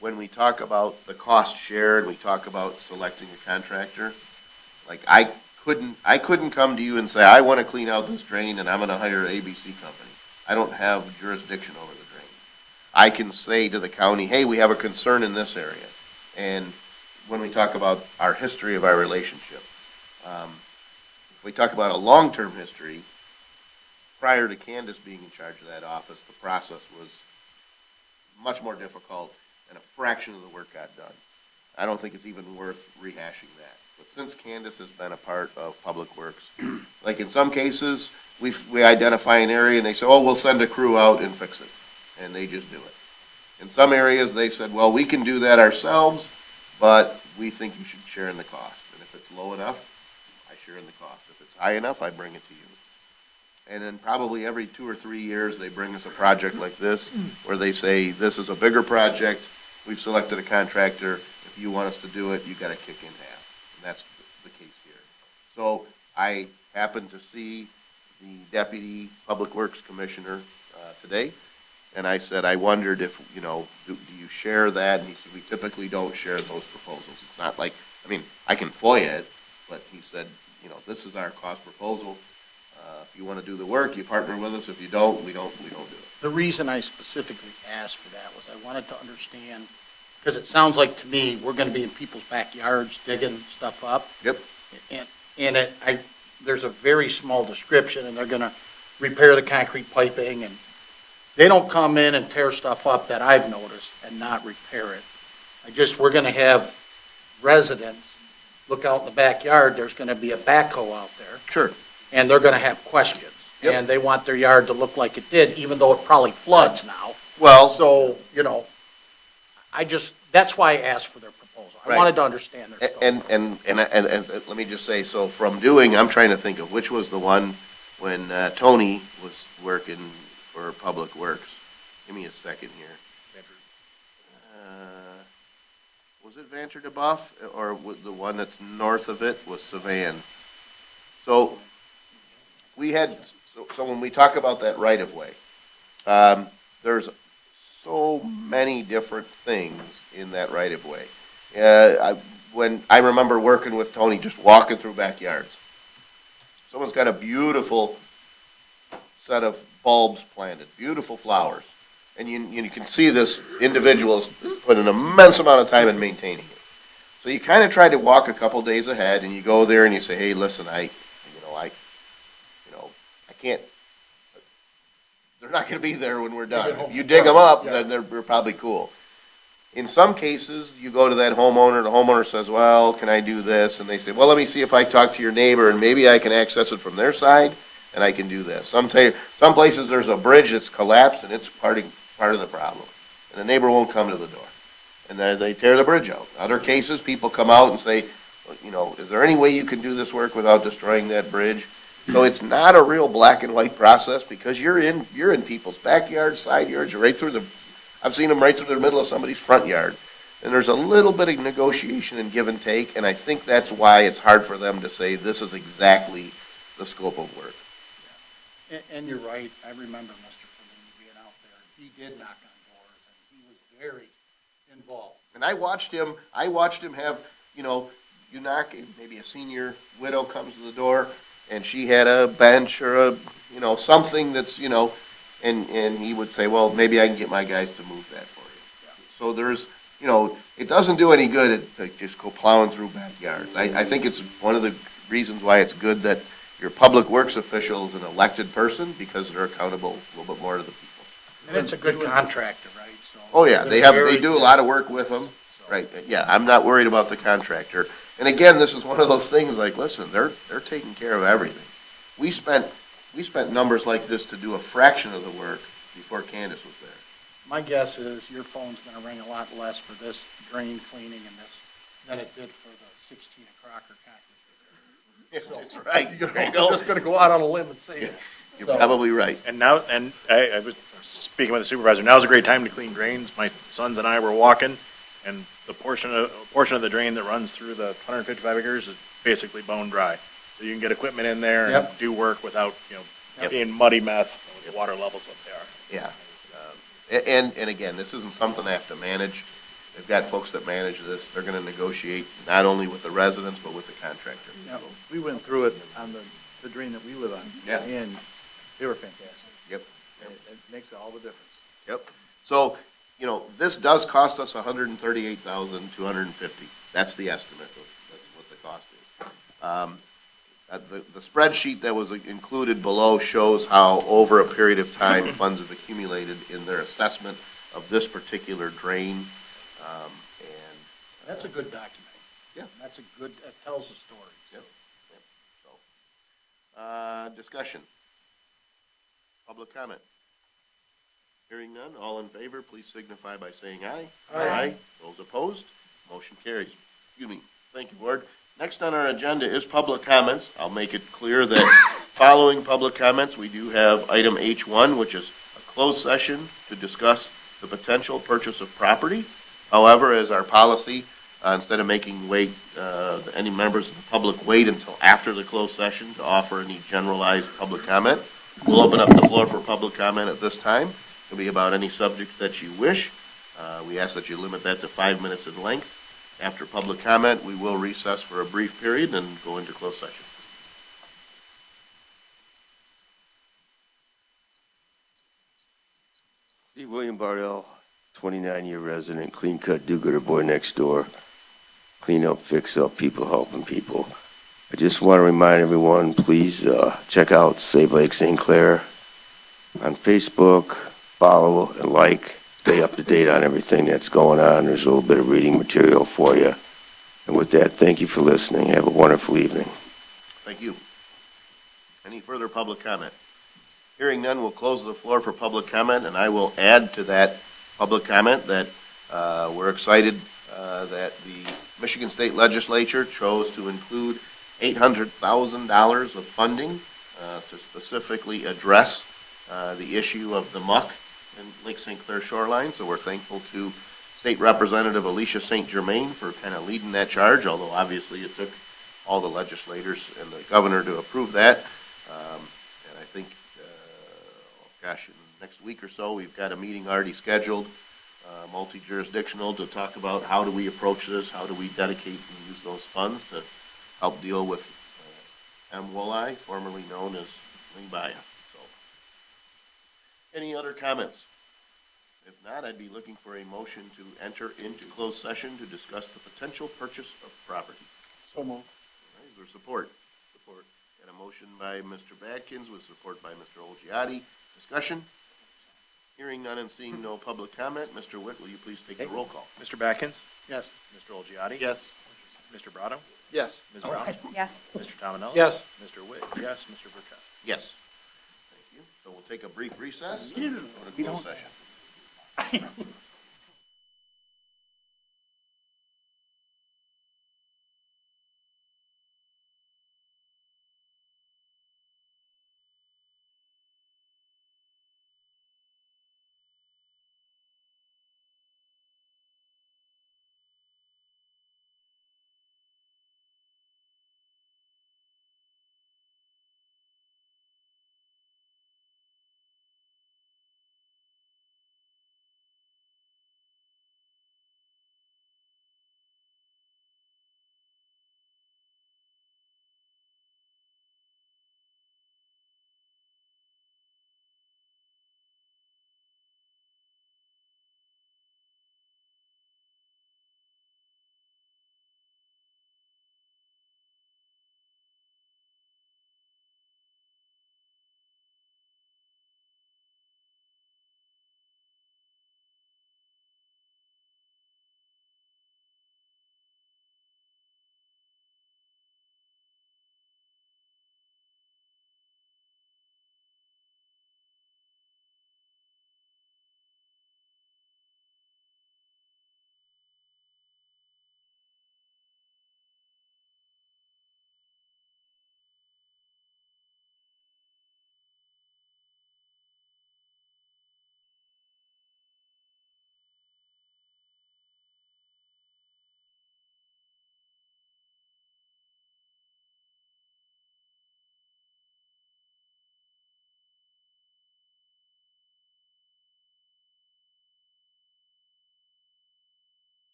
When we talk about the cost share and we talk about selecting a contractor, I couldn't come to you and say, I want to clean out this drain and I'm going to hire an ABC company. I don't have jurisdiction over the drain. I can say to the county, hey, we have a concern in this area. And when we talk about our history of our relationship, if we talk about a long-term history, prior to Candace being in charge of that office, the process was much more difficult and a fraction of the work got done. I don't think it's even worth rehashing that. But since Candace has been a part of Public Works, like in some cases, we identify an area and they say, oh, we'll send a crew out and fix it. And they just do it. In some areas, they said, well, we can do that ourselves, but we think you should share in the cost. And if it's low enough, I share in the cost. If it's high enough, I bring it to you. And then probably every 2 or 3 years, they bring us a project like this, where they say, this is a bigger project, we've selected a contractor, if you want us to do it, you gotta kick in half. And that's the case here. So I happened to see the Deputy Public Works Commissioner today, and I said, I wondered if, you know, do you share that? And he said, we typically don't share those proposals. It's not like, I mean, I can FOIA it, but he said, you know, this is our cost proposal. If you want to do the work, you partner with us. If you don't, we don't do it. The reason I specifically asked for that was I wanted to understand, because it sounds like to me, we're gonna be in people's backyards digging stuff up. Yep. And there's a very small description, and they're gonna repair the concrete piping, and they don't come in and tear stuff up that I've noticed and not repair it. We're gonna have residents look out in the backyard, there's gonna be a backhoe out there, Sure. and they're gonna have questions. Yep. And they want their yard to look like it did, even though it probably floods now. Well, So, you know, that's why I asked for their proposal. I Right. wanted to understand their scope. and let me just say, so I'm trying to think of which was the one when Tony was working for Public Works. Give me a second here. Was it Vanter de Buff, or was the one that's north of it was Savan? So we had, so when we talk about that right of way, there's so many different things in that right of way. When I remember working with Tony, just walking through backyards. Someone's got a beautiful set of bulbs planted, beautiful flowers. And you can see this individual has put an immense amount of time in maintaining it. So you kind of try to walk a couple days ahead, and you go there and you say, hey, listen, I can't, they're not going to be there when we're done. If you dig them up, then they're probably cool. In some cases, you go to that homeowner, the homeowner says, well, can I do this? And they say, well, let me see if I talk to your neighbor, and maybe I can access it from their side, and I can do this. Some places, there's a bridge that's collapsed, and it's part of the problem. And the neighbor won't come to the door. And then they tear the bridge out. Other cases, people come out and say, you know, is there any way you can do this work without destroying that bridge? So it's not a real black and white process, because you're in people's backyards, side yards, I've seen them right through the middle of somebody's front yard. And there's a little bit of negotiation and give and take, and I think that's why it's hard for them to say this is exactly the scope of work. And you're right, I remember Mr. Fellini being out there. He did knock on doors, and he was very involved. And I watched him have, you know, you knock, maybe a senior widow comes to the door, and she had a bench or something that's, and he would say, well, maybe I can get my guys to move that for you. So there's, it doesn't do any good to just go plowing through backyards. I think it's one of the reasons why it's good that your public works official is an elected person, because they're accountable a little bit more to the people. And it's a good contractor, right? So Oh, yeah, it's they do a lot of work with them, right, yeah, I'm not worried about the contractor. And again, this is one of those things like, listen, they're taking care of everything. We spent numbers like this to do a fraction of the work before Candace was there. My guess is your phone's gonna ring a lot less for this drain cleaning and this than it did for the 16 Crocker concrete. That's right, there you go. I'm just gonna go out on a limb and say it. You're probably right. And now, and I was speaking with the supervisor, now's a great time to clean drains. My sons and I were walking, and the portion of the drain that runs through the 155 acres is basically bone dry. So you can get equipment in there and Yep. do work without, being muddy mess, with water levels what they are. Yeah. And again, this isn't something they have to manage. They've got folks that manage this. They're gonna negotiate not only with the residents, but with the contractor. Yeah, we went through it on the drain that we live on. Yeah. And they were fantastic. Yep. It makes all the difference. Yep. So, this does cost us $138,250. That's the estimate. That's what the cost is. The spreadsheet that was included below shows how, over a period of time, funds have accumulated in their assessment of this particular drain. And That's a good document. Yeah. That's a good, that tells the story. so. Yep. Yep. So, discussion. Public comment. Hearing none, all in favor, please signify by saying aye. Aye. Those opposed, motion carries. Excuse me. Thank you, Board. Next on our agenda is public comments. I'll make it clear that following public comments, we do have item H1, which is a closed session to discuss the potential purchase of property. However, as our policy, instead of making any members of the public wait until after the closed session to offer any generalized public comment, we'll open up the floor for public comment at this time. It'll be about any subject that you wish. We ask that you limit that to 5 minutes in length. After public comment, we will recess for a brief period and go into closed session. Hey, William Bardell, 29-year resident, clean cut, do-gooder boy next door. Clean up, fix up, people helping people. I just want to remind everyone, please check out Save Lake St. Clair on Facebook, follow and like, stay up to date on everything that's going on. There's a little bit of reading material for you. And with that, thank you for listening. Have a wonderful evening. Thank you. Any further public comment? Hearing none, we'll close the floor for public comment, and I will add to that public comment that we're excited that the Michigan State Legislature chose to include $800,000 of funding to specifically address the issue of the muck in Lake St. Clair shoreline. So we're thankful to State Representative Alicia St. Germain for kind of leading that charge, although obviously it took all the legislators and the governor to approve that. And I think, in the next week or so, we've got a meeting already scheduled, multi-jurisdictional, to talk about how do we approach this, how do we dedicate and use those funds to help deal with M. Walleye, formerly known as Lingbaya. So, any other comments? If not, I'd be looking for a motion to enter into closed session to discuss the potential purchase of property. So moved. All right, is there support? Support. Got a motion by Mr. Badkins with support by Mr. Olgiati. Discussion? Hearing none and seeing no public comment, Mr. Witt, will you please take the roll call? Mr. Batkins? Yes. Mr. Olgiati? Yes. Mr. Brado? Yes. Ms. Brown? Yes. Mr. Tominelli? Yes. Mr. Witt? Yes. Mr. Burkowski? Yes. Thank you. So we'll take a brief recess. Go to closed session.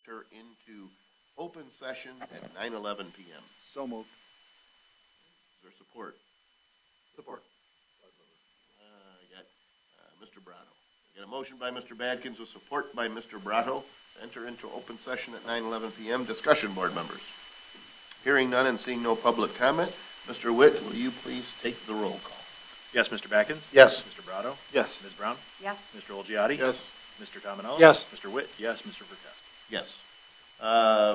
enter into open session at 9:11 PM. So moved. Is there support? Support. I got Mr. Brotto. I got a motion by Mr. Badkins with support by Mr. Brotto to enter into open session at 9:11 PM. Discussion, board members. Hearing none and seeing no public comment, Mr. Witt, will you please take the roll call? Yes, Mr. Backens? Yes. Mr. Brado? Yes. Ms. Brown? Yes. Mr. Olgiati? Yes. Mr. Tominelli? Yes. Mr. Witt? Yes. Mr. Verkowski? Yes.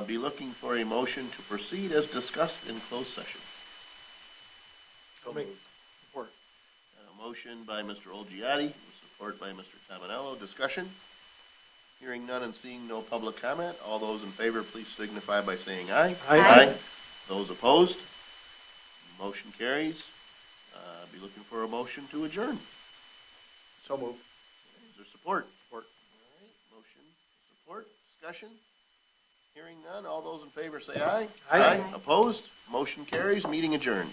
Be looking for a motion to proceed as discussed in closed session. I'll make support. A motion by Mr. Olgiati, with support by Mr. Tominello. Discussion? Hearing none and seeing no public comment, all those in favor, please signify by saying aye. Aye. Those opposed? Motion carries. Be looking for a motion to adjourn. So moved. Is there support? Support. All right, motion, support, discussion? Hearing none, all those in favor say aye. Aye. Opposed? Motion carries, meeting adjourned.